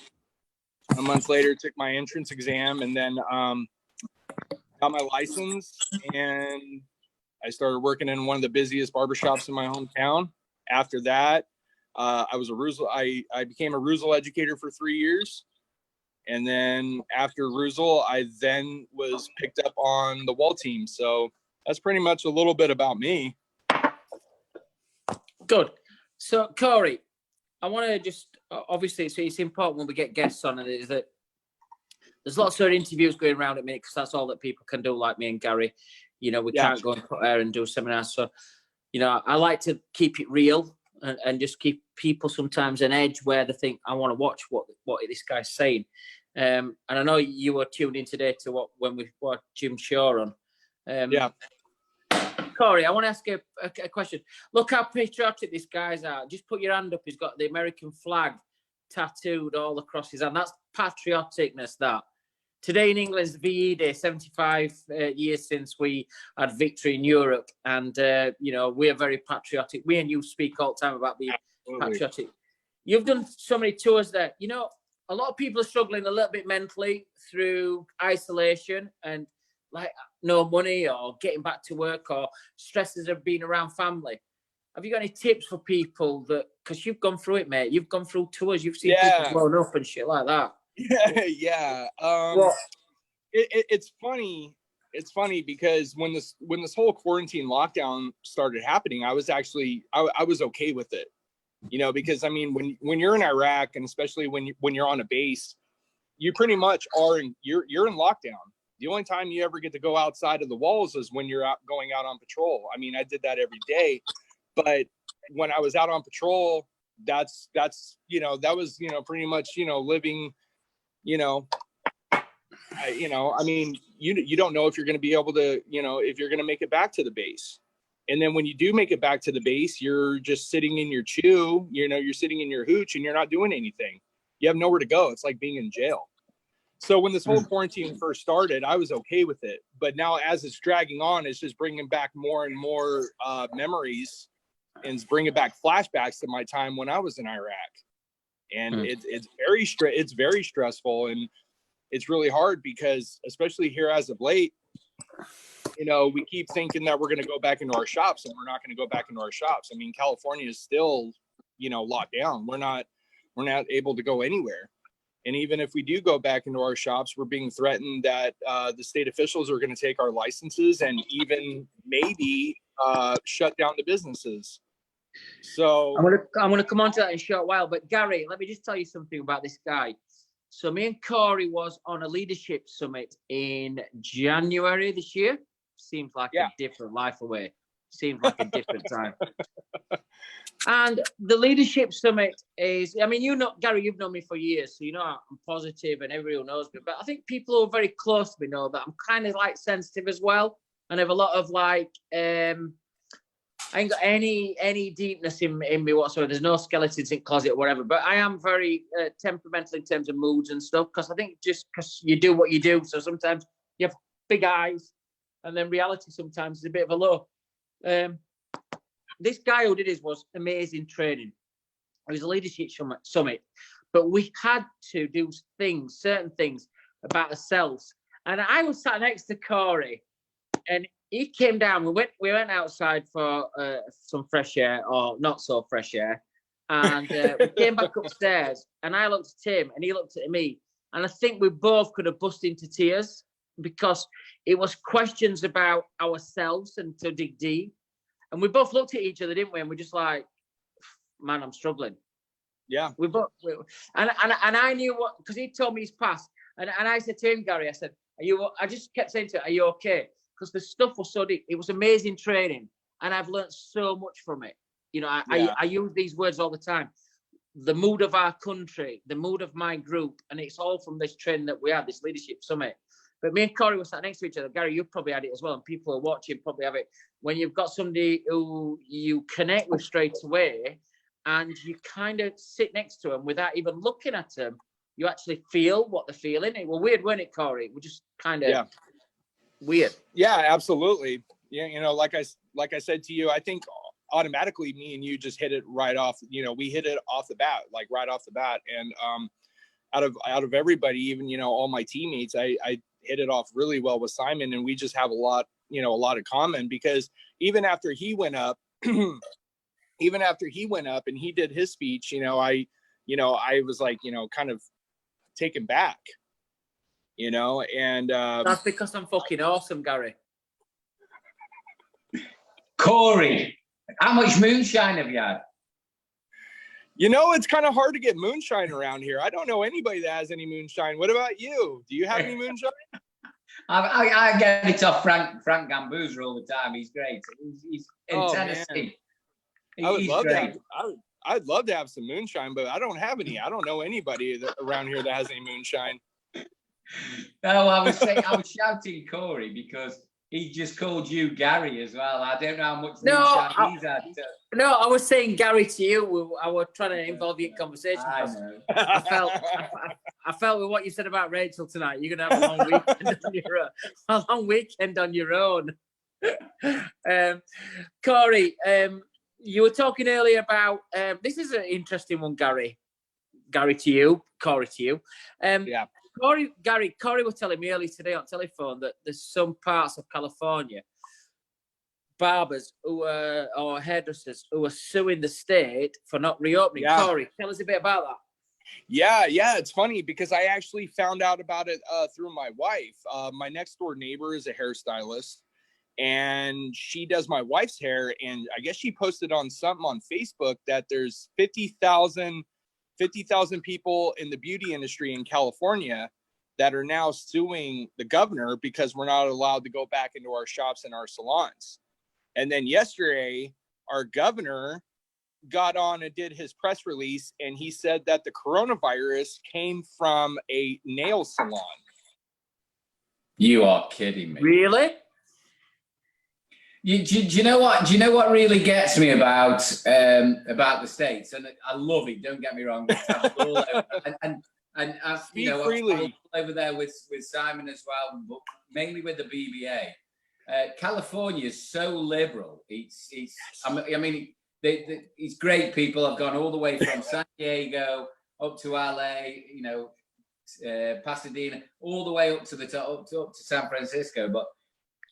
A month later, took my entrance exam, and then got my license. And I started working in one of the busiest barbershops in my hometown. After that, I became a Rusel educator for 3 years. And then after Rusel, I then was picked up on the Wahl team. So that's pretty much a little bit about me. Good. So, Corey, I want to just, obviously, it's important when we get guests on, and it is that there's lots of interviews going around at me because that's all that people can do, like me and Gary. You know, we can't go and put there and do seminars. So, you know, I like to keep it real and just give people sometimes an edge where they think, I want to watch what this guy's saying. And I know you were tuned in today to when we watched Jim Shaw on. Corey, I want to ask you a question. Look how patriotic this guy's are. Just put your hand up. He's got the American flag tattooed all across his hand. That's patrioticness, that. Today in England is VE Day, 75 years since we had victory in Europe. And, you know, we're very patriotic. We and you speak all the time about being patriotic. You've done so many tours there. You know, a lot of people are struggling a little bit mentally through isolation and, like, no money or getting back to work or stresses of being around family. Have you got any tips for people that, because you've gone through it, mate, you've gone through tours, you've seen people blown up and shit like that. It's funny. It's funny because when this whole quarantine lockdown started happening, I was actually, I was okay with it, you know, because I mean, when you're in Iraq, and especially when you're on a base, you pretty much you're in lockdown. The only time you ever get to go outside of the walls is when you're going out on patrol. I mean, I did that every day, but when I was out on patrol, that's, you know, that was, you know, pretty much, you know, living, you know, I mean, you don't know if you're going to be able to, you know, if you're going to make it back to the base. And then when you do make it back to the base, you're just sitting in your chew, you know, you're sitting in your hooch and you're not doing anything. You have nowhere to go. It's like being in jail. So when this whole quarantine first started, I was okay with it. But now as it's dragging on, it's just bringing back more and more memories and it's bringing back flashbacks to my time when I was in Iraq. And it's very stressful. And it's really hard because, especially here as of late, you know, we keep thinking that we're going to go back into our shops and we're not going to go back into our shops. I mean, California is still, you know, locked down. We're not able to go anywhere. And even if we do go back into our shops, we're being threatened that the state officials are going to take our licenses and even maybe shut down the businesses. So I'm gonna come on to that in a short while. But Gary, let me just tell you something about this guy. So me and Corey was on a leadership summit in January this year. Seems like a different life away. Seems like a different time. And the leadership summit is, I mean, you know, Gary, you've known me for years, so you know I'm positive and everyone knows me. But I think people who are very close to me know that I'm kind of like sensitive as well. And I have a lot of like, I ain't got any deepness in me whatsoever. There's no skeletons in closet or whatever. But I am very temperamental in terms of moods and stuff, because I think just because you do what you do, so sometimes you have big eyes, and then reality sometimes is a bit of a low. This guy who did his was amazing training. It was a leadership summit, but we had to do certain things about ourselves. And I was sat next to Corey, and he came down. We went outside for some fresh air, or not so fresh air, and we came back upstairs. And I looked at him, and he looked at me, and I think we both could have burst into tears because it was questions about ourselves and to dig deep. And we both looked at each other, didn't we? And we're just like, man, I'm struggling. Yeah. And I knew what, because he told me his past. And I said to him, Gary, I said, I just kept saying to him, are you okay? Because the stuff was so deep. It was amazing training. And I've learned so much from it. You know, I use these words all the time. The mood of our country, the mood of my group. And it's all from this training that we had, this leadership summit. But me and Corey were sat next to each other. Gary, you've probably had it as well, and people who are watching probably have it. When you've got somebody who you connect with straight away, and you kind of sit next to them without even looking at them, you actually feel what they're feeling. It was weird, weren't it, Corey? We're just kind of weird. Yeah, absolutely. Yeah, you know, like I said to you, I think automatically me and you just hit it right off. You know, we hit it off the bat, like right off the bat. And out of everybody, even, you know, all my teammates, I hit it off really well with Simon, and we just have a lot of common, because even after he went up, and he did his speech, I was like, kind of taken back, and that's because I'm fucking awesome, Gary. Corey, how much moonshine have you had? It's kind of hard to get moonshine around here. I don't know anybody that has any moonshine. What about you? Do you have any moonshine? I get it off Frank Gambuza all the time. He's great. He's in Tennessee. I'd love to have some moonshine, but I don't have any. I don't know anybody around here that has any moonshine. No, I was shouting Corey because he just called you Gary as well. I don't know how much moonshine he's had. No, I was saying Gary to you. I was trying to involve you in conversation. I know. I felt with what you said about Rachel tonight, you're gonna have a long weekend on your own. Corey, you were talking earlier about this is an interesting one, Gary. Corey to you. Yeah. Corey was telling me earlier today on telephone that there's some parts of California, barbers or hairdressers who are suing the state for not reopening. Yeah. Corey, tell us a bit about that. Yeah, it's funny because I actually found out about it through my wife. My next door neighbor is a hairstylist, and she does my wife's hair. And I guess she posted on something on Facebook that there's 50,000 people in the beauty industry in California that are now suing the governor because we're not allowed to go back into our shops and our salons. And then yesterday, our governor got on and did his press release, and he said that the coronavirus came from a nail salon. You are kidding me. Really? Do you know what? Do you know what really gets me about the States? And I love it. Don't get me wrong. All over. And Speak freely. I'm over there with Simon as well, but mainly with the BBA. California is so liberal. It's great people. I've gone all the way from San Diego up to LA, Pasadena, all the way up to the top, up to San Francisco. But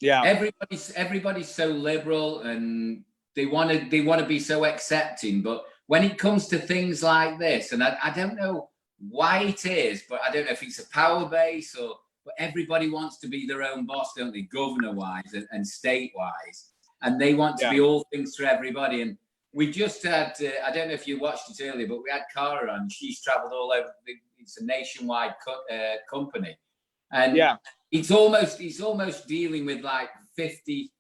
yeah, everybody's so liberal, and they want to be so accepting. But when it comes to things like this, and I don't know why it is, but I don't know if it's a power base but everybody wants to be their own boss, don't they? Governor-wise and state-wise, and they want to be all things to everybody. And we just had, I don't know if you watched it earlier, but we had KARAH on. She's traveled all over. It's a nationwide company. And it's almost dealing with like 50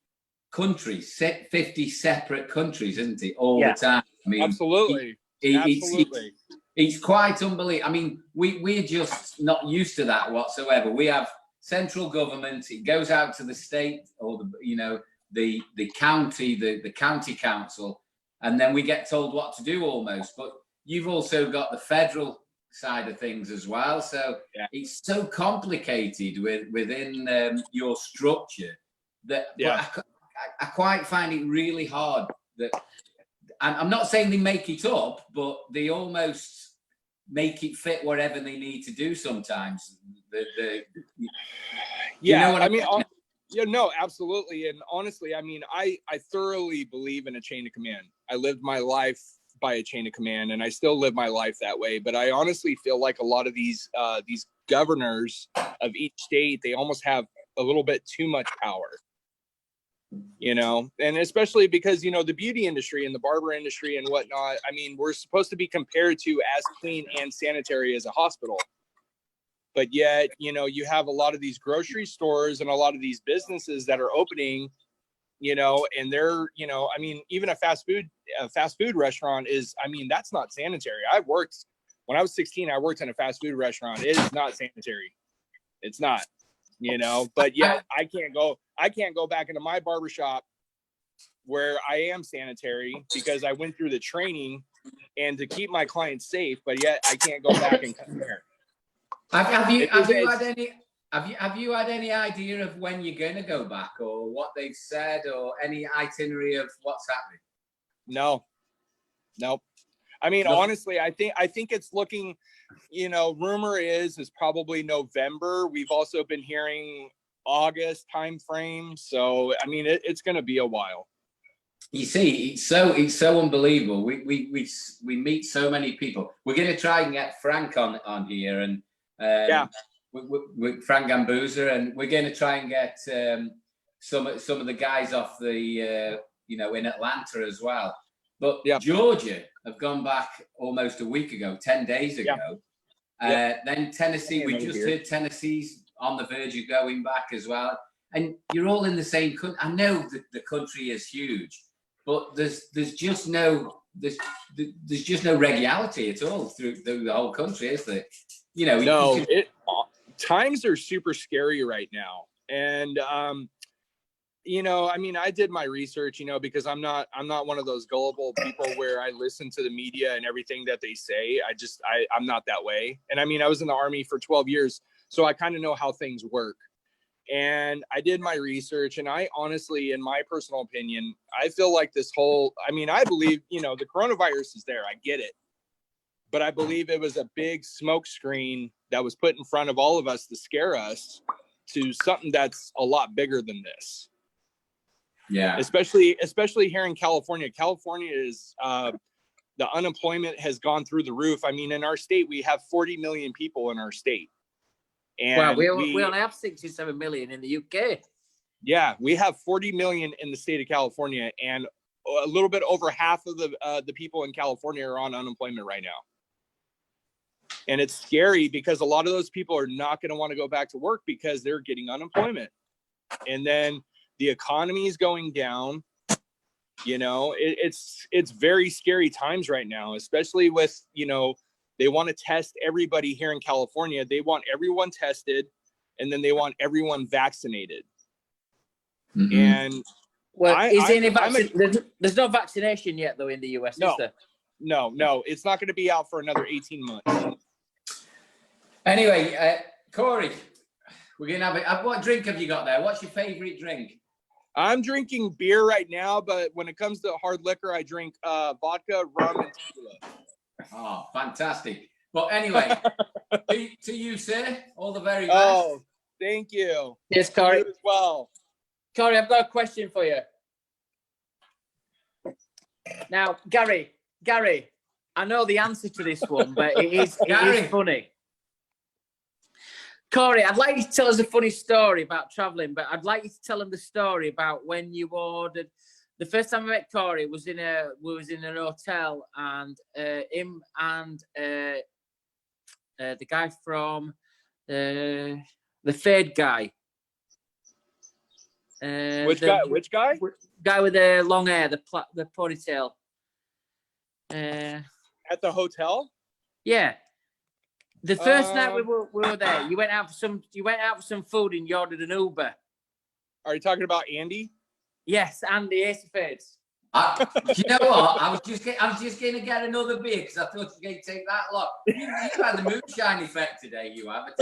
countries, 50 separate countries, isn't it? All the time. I mean, absolutely. It's quite unbelievable. I mean, we're just not used to that whatsoever. We have central government. It goes out to the state or the county, the county council, and then we get told what to do almost. But you've also got the federal side of things as well. So it's so complicated within your structure that I quite find it really hard that. And I'm not saying they make it up, but they almost make it fit whatever they need to do sometimes. No, absolutely. And honestly, I mean, I thoroughly believe in a chain of command. I lived my life by a chain of command, and I still live my life that way. But I honestly feel like a lot of these governors of each state, they almost have a little bit too much power. And especially because, the beauty industry and the barber industry and whatnot, I mean, we're supposed to be compared to as clean and sanitary as a hospital. But yet, you have a lot of these grocery stores and a lot of these businesses that are opening, and they're, I mean, even a fast food restaurant is, I mean, that's not sanitary. When I was 16, I worked in a fast food restaurant. It is not sanitary. It's not. you know, but yet I can't go back into my barbershop where I am sanitary because I went through the training and to keep my clients safe, but yet I can't go back and cut hair. Have you had any idea of when you're going to go back, or what they've said, or any itinerary of what's happening? No, nope. I mean, honestly, I think it's looking, you know, rumor is probably November. We've also been hearing August time frame. So, I mean, it's going to be a while. You see, it's so unbelievable. We meet so many people. We're going to try and get Frank on here, and with Frank Gambuza, and we're going to try and get some of the guys off the you know, in Atlanta as well. But Georgia have gone back almost a week ago, 10 days ago. Then Tennessee, we just heard Tennessee's on the verge of going back as well. And you're all in the same country. I know that the country is huge, but there's just no regularity at all through the whole country, is there? You know, times are super scary right now. And you know, I mean, I did my research, you know, because I'm not one of those gullible people where I listen to the media and everything that they say. I'm not that way. And I mean, I was in the Army for 12 years, so I kind of know how things work. And I did my research, and I honestly, in my personal opinion, I feel like I mean, I believe, you know, the coronavirus is there. I get it. But I believe it was a big smoke screen that was put in front of all of us to scare us to something that's a lot bigger than this. Yeah, especially here in California. California is the unemployment has gone through the roof. I mean, in our state, we have 40 million people in our state, and we only have 67 million in the UK. Yeah, we have 40 million in the state of California, and a little bit over half of the people in California are on unemployment right now. And it's scary because a lot of those people are not going to want to go back to work because they're getting unemployment, and then the economy is going down. You know, it's very scary times right now, especially with, you know, they want to test everybody here in California. They want everyone tested, and then they want everyone vaccinated. Mm-hmm. And there's no vaccination yet, though, in the US, is there? No, it's not going to be out for another 18 months. Anyway, Corey, we're going to have what drink have you got there? What's your favorite drink? I'm drinking beer right now, but when it comes to hard liquor, I drink vodka, rum, and tequila. Oh, fantastic. But anyway, to you, sir, all the very best. Oh, thank you. Yes, Corey. You as well. Corey, I've got a question for you. Now, Gary, I know the answer to this one, but it is funny. Corey, I'd like you to tell us a funny story about traveling, but I'd like you to tell them the story about when you ordered. The first time I met Corey was in an hotel, and him and the guy from the Fade guy. Which guy? Guy with the long hair, the ponytail. At the hotel? Yeah. The first night we were there, you went out for some food and you ordered an Uber. Are you talking about Andy? Yes, Andy, Ace of Fades. You know what? I was just going to get another beer because I thought you were going to take that long. You had the moonshine effect today, you have.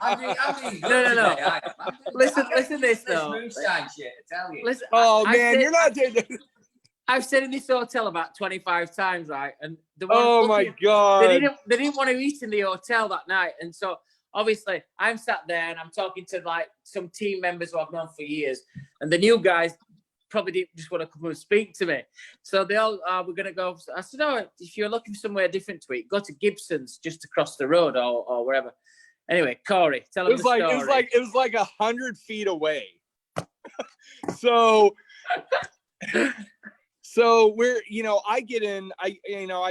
I'm doing good no. today. Listen to this though. Moonshine shit, I tell you. Listen, you're not doing that. I've stayed in this hotel about 25 times, right? And my God. They didn't want to eat in the hotel that night. And so obviously I'm sat there and I'm talking to like some team members who I've known for years. And the new guys probably didn't just want to come and speak to me. So they all we're going to go. I said, no, if you're looking for somewhere different to eat, go to Gibson's just across the road or wherever. Anyway, Corey, tell them the story. It was like 100 feet away. So we're, I get in, I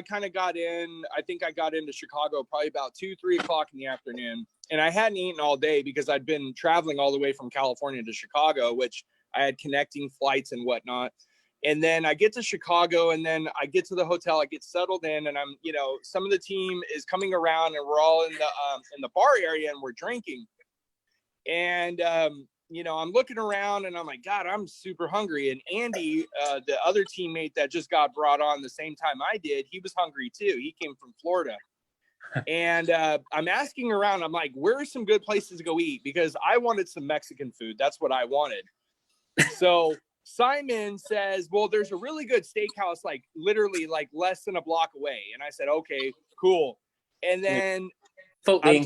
kind of got in, I think I got into Chicago probably about 2-3 o'clock in the afternoon. And I hadn't eaten all day because I'd been traveling all the way from California to Chicago, which I had connecting flights and whatnot. And then I get to Chicago and then I get to the hotel, I get settled in and I'm, some of the team is coming around and we're all in the bar area and we're drinking. And, you know, I'm looking around and I'm like, God, I'm super hungry. And Andy, the other teammate that just got brought on the same time I did, he was hungry too. He came from Florida. And I'm asking around, I'm like, where are some good places to go eat? Because I wanted some Mexican food. That's what I wanted. So Simon says, well, there's a really good steakhouse, like literally like less than a block away. And I said, okay, cool. And then I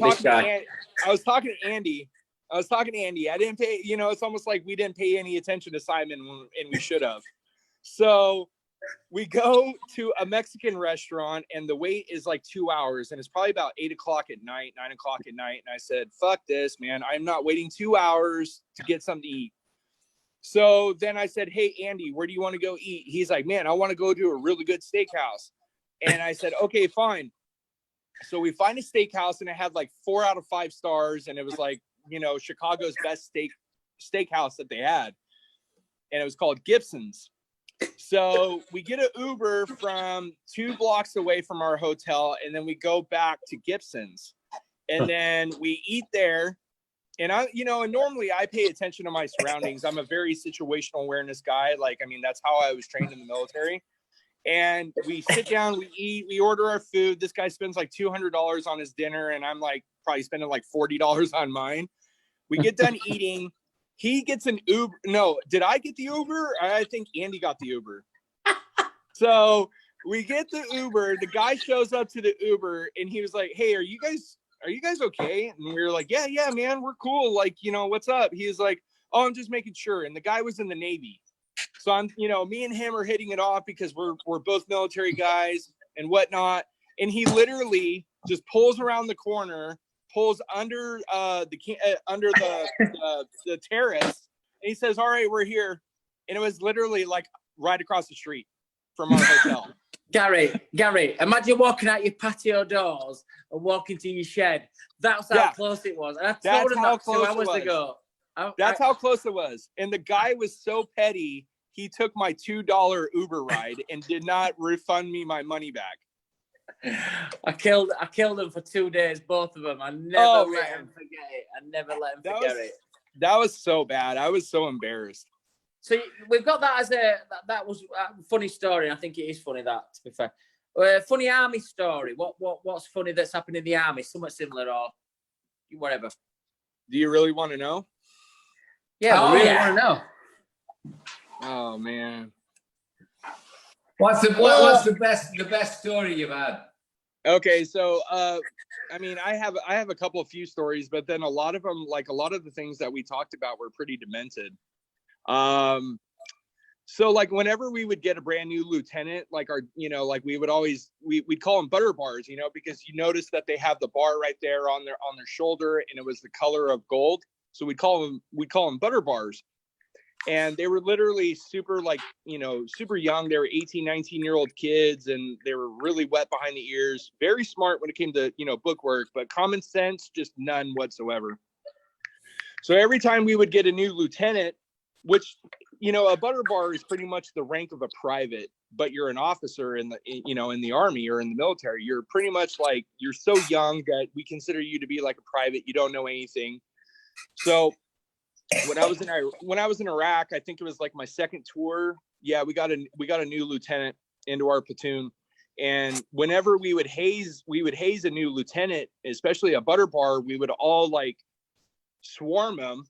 was talking to Andy. I didn't pay, you know, it's almost like we didn't pay any attention to Simon and we should have. So we go to a Mexican restaurant and the wait is like 2 hours and it's probably about 8 o'clock at night, 9 o'clock at night. And I said, fuck this, man. I'm not waiting 2 hours to get something to eat. So then I said, hey, Andy, where do you want to go eat? He's like, man, I want to go to a really good steakhouse. And I said, okay, fine. So we find a steakhouse and it had like 4 out of 5 stars. And it was like, you know, Chicago's best steakhouse that they had. And it was called Gibson's. So we get an Uber from 2 blocks away from our hotel. And then we go back to Gibson's and then we eat there. And I, you know, and normally I pay attention to my surroundings. I'm a very situational awareness guy. Like, I mean, that's how I was trained in the military. And we sit down, we eat, we order our food. This guy spends like $200 on his dinner. And I'm like probably spending like $40 on mine. We get done eating. He gets an Uber. No, did I get the Uber? I think Andy got the Uber. So we get the Uber. The guy shows up to the Uber and he was like, hey, are you guys okay? And we were like, yeah, man, we're cool. Like, you know, what's up? He was like, oh, I'm just making sure. And the guy was in the Navy. So I'm, you know, me and him are hitting it off because we're both military guys and whatnot. And he literally just pulls around the corner, pulls under the terrace, and he says, all right, we're here. And it was literally like right across the street from our hotel. Gary, imagine walking out your patio doors and walking to your shed. That's how close it was. And I told him that 2 hours ago. That's how close it was. And the guy was so petty, he took my $2 Uber ride and did not refund me my money back. I killed them for 2 days, both of them. I never let him forget it. I never let him forget it. That was so bad. I was so embarrassed. So we've got that as that was a funny story. I think it is funny, that, to be fair. Funny army story. What's funny that's happened in the army? Somewhat similar or whatever. Do you really want to know? Yeah, we really want to know. Oh man. What's the best story you've had? Okay, so I mean, I have a couple of few stories, but then a lot of them, like a lot of the things that we talked about were pretty demented. So like whenever we would get a brand new lieutenant, like our, you know, like we would always, we'd call them butter bars, you know, because you notice that they have the bar right there on their shoulder and it was the color of gold. So we'd call them butter bars. And they were literally super, like, you know, super young. They were 18, 19-year-old kids, and they were really wet behind the ears. Very smart when it came to, you know, book work, but common sense, just none whatsoever. So every time we would get a new lieutenant, which, you know, a butter bar is pretty much the rank of a private, but you're an officer in the, you know, in the army or in the military. You're pretty much like, you're so young that we consider you to be like a private. You don't know anything. So when I was in Iraq, I think it was like my second tour. Yeah, we got a new lieutenant into our platoon. And whenever we would haze a new lieutenant, especially a butter bar, we would all like swarm him.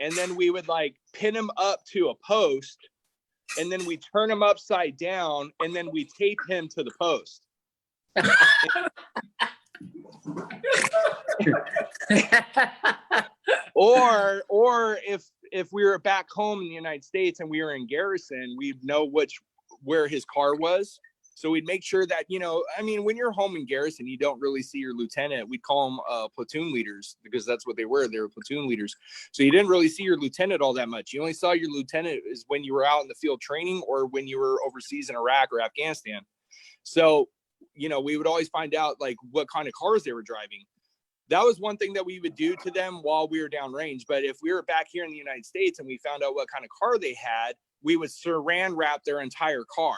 And then we would like pin him up to a post, and then we turn him upside down, and then we tape him to the post. Or if we were back home in the United States and we were in garrison, we'd know where his car was. So we'd make sure that, you know, I mean, when you're home in garrison, you don't really see your lieutenant. We'd call them platoon leaders, because that's what they were. They were platoon leaders. So you didn't really see your lieutenant all that much. You only saw your lieutenant is when you were out in the field training or when you were overseas in Iraq or Afghanistan. So, you know, we would always find out like what kind of cars they were driving. That was one thing that we would do to them while we were downrange. But if we were back here in the United States and we found out what kind of car they had, we would saran wrap their entire car.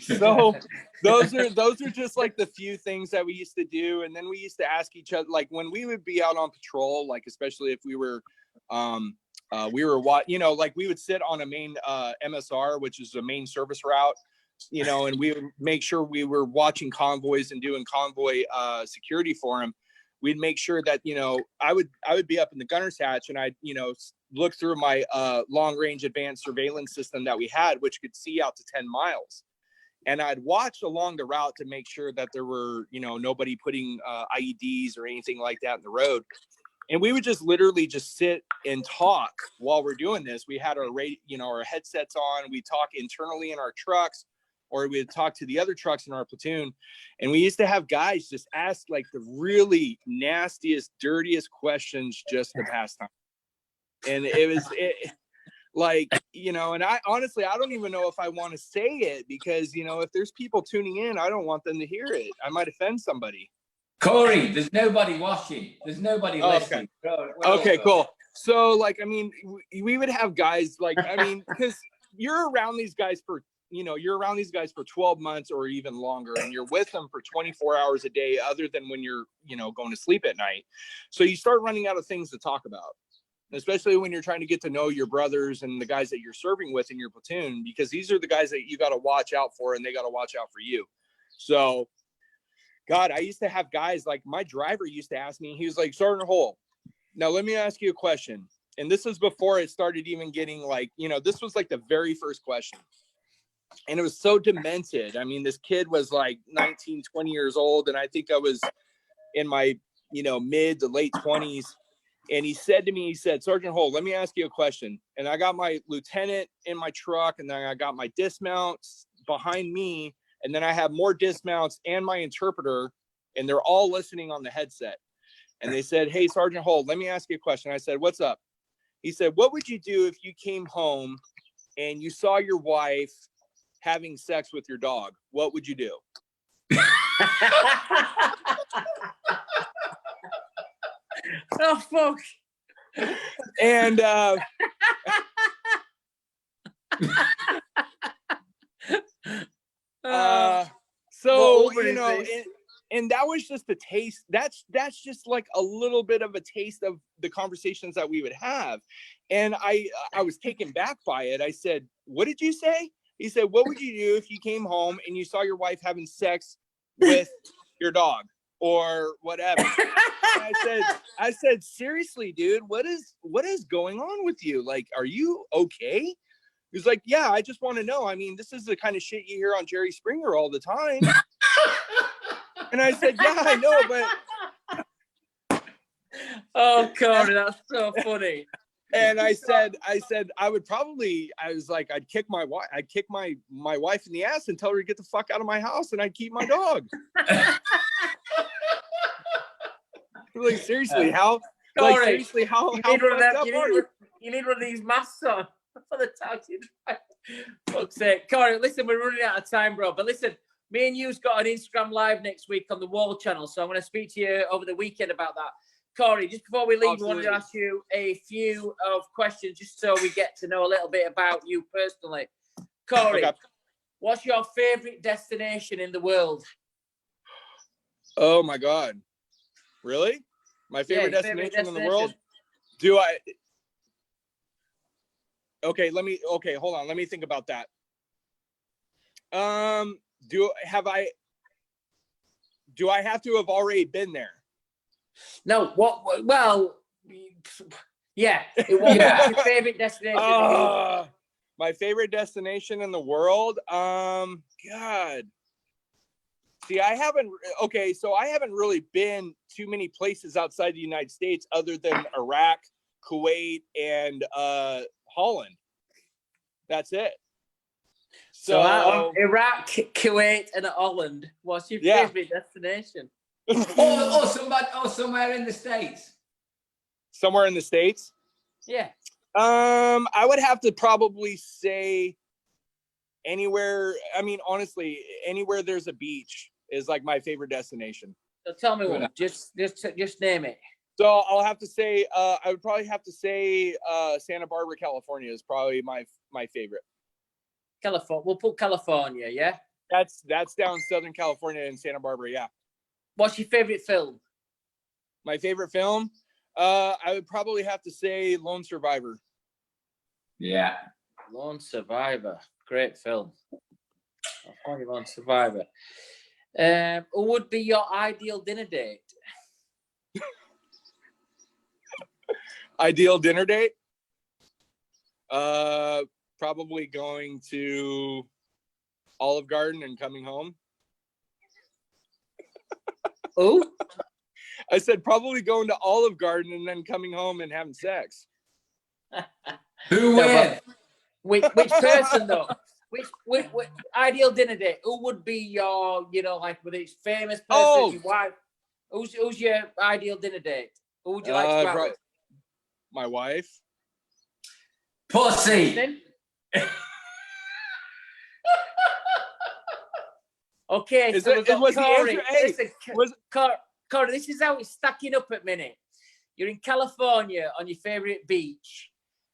So those are just like the few things that we used to do. And then we used to ask each other, like when we would be out on patrol, like especially if we were like we would sit on a main MSR, which is a main service route, and we would make sure we were watching convoys and doing convoy security for them. We'd make sure that, I would be up in the gunner's hatch, and I'd, look through my long range advanced surveillance system that we had, which could see out to 10 miles. And I'd watch along the route to make sure that there were, nobody putting IEDs or anything like that in the road. And we would just literally just sit and talk while we're doing this. We had our our headsets on. We talk internally in our trucks, or we'd talk to the other trucks in our platoon. And we used to have guys just ask like the really nastiest, dirtiest questions just to pass time. And it was and I honestly, I don't even know if I want to say it, because, if there's people tuning in, I don't want them to hear it. I might offend somebody. Corey, there's nobody watching. There's nobody listening. Okay, cool. So we would have guys because you're around these guys for 12 months or even longer, and you're with them for 24 hours a day, other than when you're, going to sleep at night. So you start running out of things to talk about, especially when you're trying to get to know your brothers and the guys that you're serving with in your platoon, because these are the guys that you got to watch out for, and they got to watch out for you. So, God, I used to have guys, like my driver used to ask me, he was like, Sergeant Hole, now let me ask you a question. And this is before it started even getting this was like the very first question. And it was so demented. I mean, this kid was like 19, 20 years old. And I think I was in my, mid to late 20s. And he said to me, Sergeant Hole, let me ask you a question. And I got my lieutenant in my truck, and then I got my dismounts behind me. And then I have more dismounts and my interpreter, and they're all listening on the headset. And they said, hey, Sergeant Hole, let me ask you a question. I said, what's up? He said, what would you do if you came home and you saw your wife having sex with your dog? What would you do? Oh, fuck. And so and that was just a taste. That's just like a little bit of a taste of the conversations that we would have. And I was taken back by it. I said, what did you say? He said, what would you do if you came home and you saw your wife having sex with your dog or whatever? And I said, seriously, dude, what is going on with you? Like, are you okay? He was like, yeah, I just want to know. I mean, this is the kind of shit you hear on Jerry Springer all the time. And I said, yeah, I know, but. Oh, Corey, that's so funny. And I said, I'd kick my wife in the ass and tell her to get the fuck out of my house, and I'd keep my dog. Like, seriously, how? Corey, like, seriously, how? You how need, one of you? you need one of these masks on for the taxi. Fuck's sake. Corey, listen, we're running out of time, bro. But listen, me and you's got an Instagram live next week on the Wahl channel, so I'm going to speak to you over the weekend about that. Corey, just before we leave, I wanted to ask you a few of questions just so we get to know a little bit about you personally. Corey, what's your favorite destination in the world? Oh my God. Really? My favorite destination in the world? Okay, hold on. Let me think about that. Do I have to have already been there? No, well, yeah. It was your favorite destination. My favorite destination in the world? God. See, I haven't really been too many places outside the United States other than Iraq, Kuwait, and Holland. That's it. So Iraq, Kuwait, and Holland. What's your favorite destination? or somewhere in the States. Somewhere in the States? Yeah. I would have to probably say anywhere. I mean, honestly, anywhere there's a beach is like my favorite destination. So tell me one. Just name it. So I'll have to say, I would probably have to say Santa Barbara, California is probably my favorite. California. We'll put California, yeah? That's down Southern California in Santa Barbara, yeah. What's your favorite film? My favorite film? I would probably have to say Lone Survivor. Yeah. Lone Survivor. Great film. I'll find you Lone Survivor. Who would be your ideal dinner date? Ideal dinner date? Probably going to Olive Garden and coming home. Who? I said probably going to Olive Garden and then coming home and having sex. Who No, with? which person though? Which ideal dinner date? Who would be your, like with each famous person, your wife? Who's your ideal dinner date? Who would you like to go out with? My wife. Pussy. Okay, Is so it- we've got was the Corey. answer A? Listen, Was- Corey, this is how it's stacking up at minute. You're in California on your favorite beach.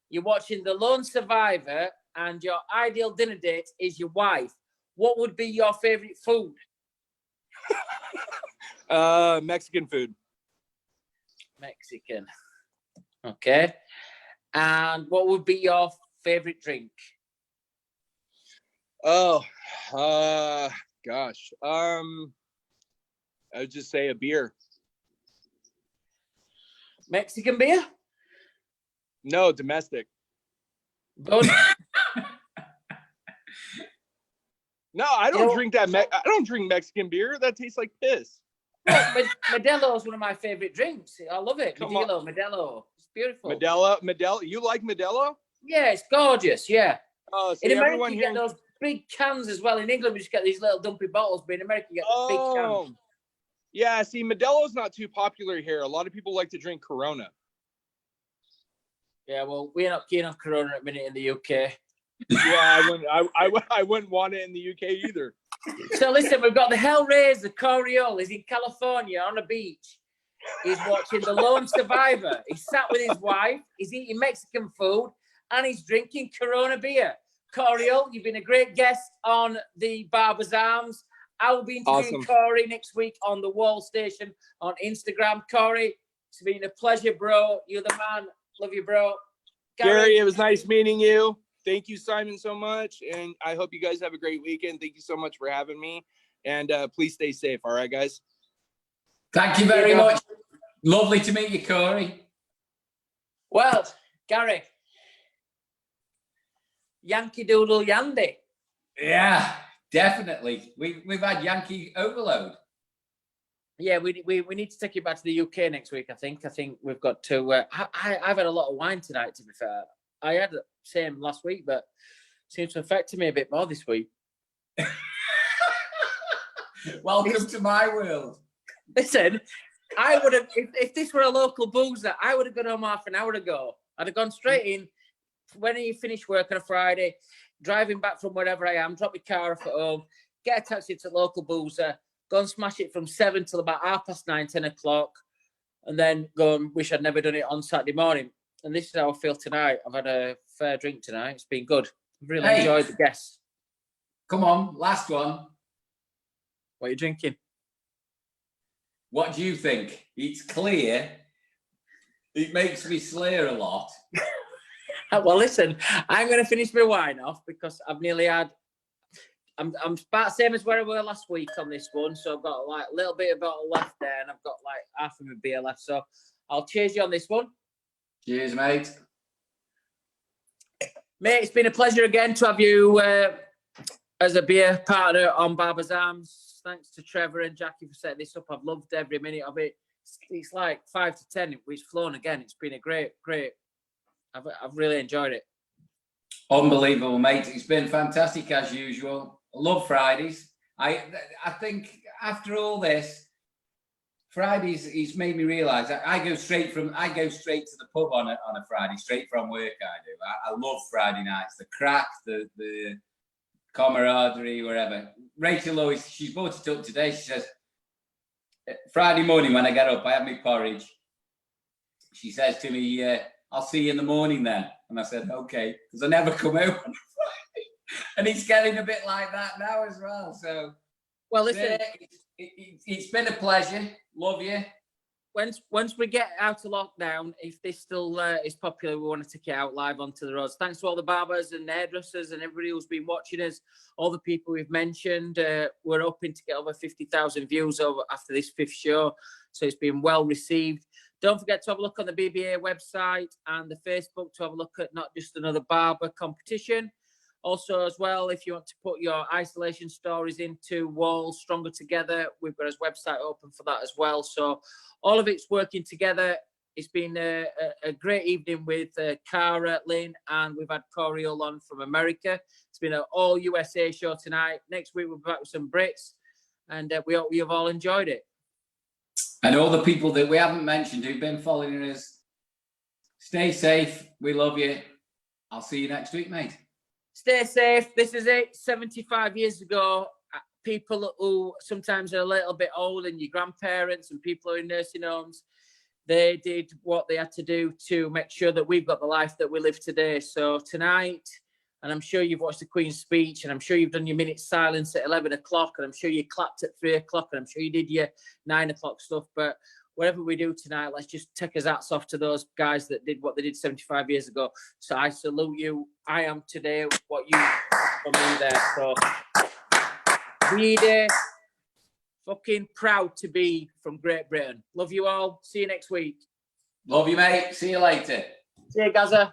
You're watching The Lone Survivor, and your ideal dinner date is your wife. What would be your favorite food? Mexican food. Mexican. Okay. And what would be your favorite drink? Oh, gosh. I would just say a beer. Mexican beer? No, domestic. Good. No, I don't drink that. I don't drink Mexican beer. That tastes like piss. Modelo is one of my favorite drinks. I love it. Come on. Modelo. It's beautiful. Modelo. You like Modelo? Yeah, it's gorgeous. Yeah. Oh, see, In America, everyone you here. get those big cans as well. In England, we just get these little dumpy bottles, but in America, you get the big cans. Yeah. See, Modelo's not too popular here. A lot of people like to drink Corona. Yeah, well, we're not keen on Corona at the minute in the UK. Yeah, I wouldn't want it in the UK either. So listen, we've got the Hellraiser, Corey Hall. He's in California on a beach. He's watching The Lone Survivor. He's sat with his wife. He's eating Mexican food, and he's drinking Corona beer. Corey Hall, you've been a great guest on the Barber's Arms. I will be interviewing Corey next week on the Wahl station on Instagram. Corey, it's been a pleasure, bro. You're the man. Love you, bro. Gary, it was nice meeting you. Thank you, Simon, so much. And I hope you guys have a great weekend. Thank you so much for having me. And please stay safe. All right, guys? Thank you very much. Lovely to meet you, Corey. Well, Gary, Yankee Doodle Yandy. Yeah, definitely. We've had Yankee overload. Yeah, we need to take you back to the UK next week. I think we've got to. I've had a lot of wine tonight. To be fair, I had the same last week, but seems to affect me a bit more this week. Welcome to my world. Listen, I would have if this were a local boozer, I would have gone home half an hour ago. I'd have gone straight in when you finish work on a Friday, driving back from wherever I am, drop my car off at home, get a taxi to the local boozer. Go and smash it from 7 till about 9:30, 10 o'clock, and then go and wish I'd never done it on Saturday morning. And this is how I feel tonight. I've had a fair drink tonight. It's been good. I've really enjoyed the guests. Come on, last one. What are you drinking? What do you think? It's clear. It makes me slur a lot. Well, listen, I'm going to finish my wine off because I've nearly had. I'm about the same as where I were last week on this one, so I've got like a little bit of bottle left there, and I've got like half of my beer left. So I'll cheers you on this one. Cheers, mate. Mate, it's been a pleasure again to have you as a beer partner on Barber's Arms. Thanks to Trevor and Jackie for setting this up. I've loved every minute of it. It's like 5 to 10. It's flown again. It's been a great. I've really enjoyed it. Unbelievable, mate. It's been fantastic as usual. I love Fridays. I think after all this, Fridays, it's made me realise I go straight to the pub on a Friday, straight from work. I love Friday nights, the crack, the camaraderie, wherever. Rachel always, she's brought it up today. She says, Friday morning when I get up, I have my porridge. She says to me, I'll see you in the morning then. And I said, okay, because I never come out on a Friday. And it's getting a bit like that now as well. So, Well, listen, it's been a pleasure. Love you. once we get out of lockdown, if this still is popular, we want to take it out live onto the roads. Thanks to all the barbers and hairdressers and everybody who's been watching us, all the people we've mentioned. We're hoping to get over 50,000 views over after this 5th show. So it's been well received. Don't forget to have a look on the BBA website and the Facebook to have a look at not just another barber competition. Also, as well, if you want to put your isolation stories into Wahl Stronger Together, we've got his website open for that as well. So all of it's working together. It's been a great evening with KARAH LYNN, and we've had Corey on from America. It's been an all USA show tonight. Next week, we'll be back with some Brits, and we hope you've all enjoyed it. And all the people that we haven't mentioned who've been following us, stay safe. We love you. I'll see you next week, mate. Stay safe. This is it. 75 years ago, people who sometimes are a little bit old, and your grandparents and people who are in nursing homes, they did what they had to do to make sure that we've got the life that we live today. So tonight, and I'm sure you've watched the Queen's speech, and I'm sure you've done your minute silence at 11 o'clock, and I'm sure you clapped at 3 o'clock, and I'm sure you did your 9 o'clock stuff. But whatever we do tonight, let's just take his hats off to those guys that did what they did 75 years ago. So I salute you. I am today what you for me there. So really fucking proud to be from Great Britain. Love you all. See you next week. Love you, mate. See you later. See you, Gaza.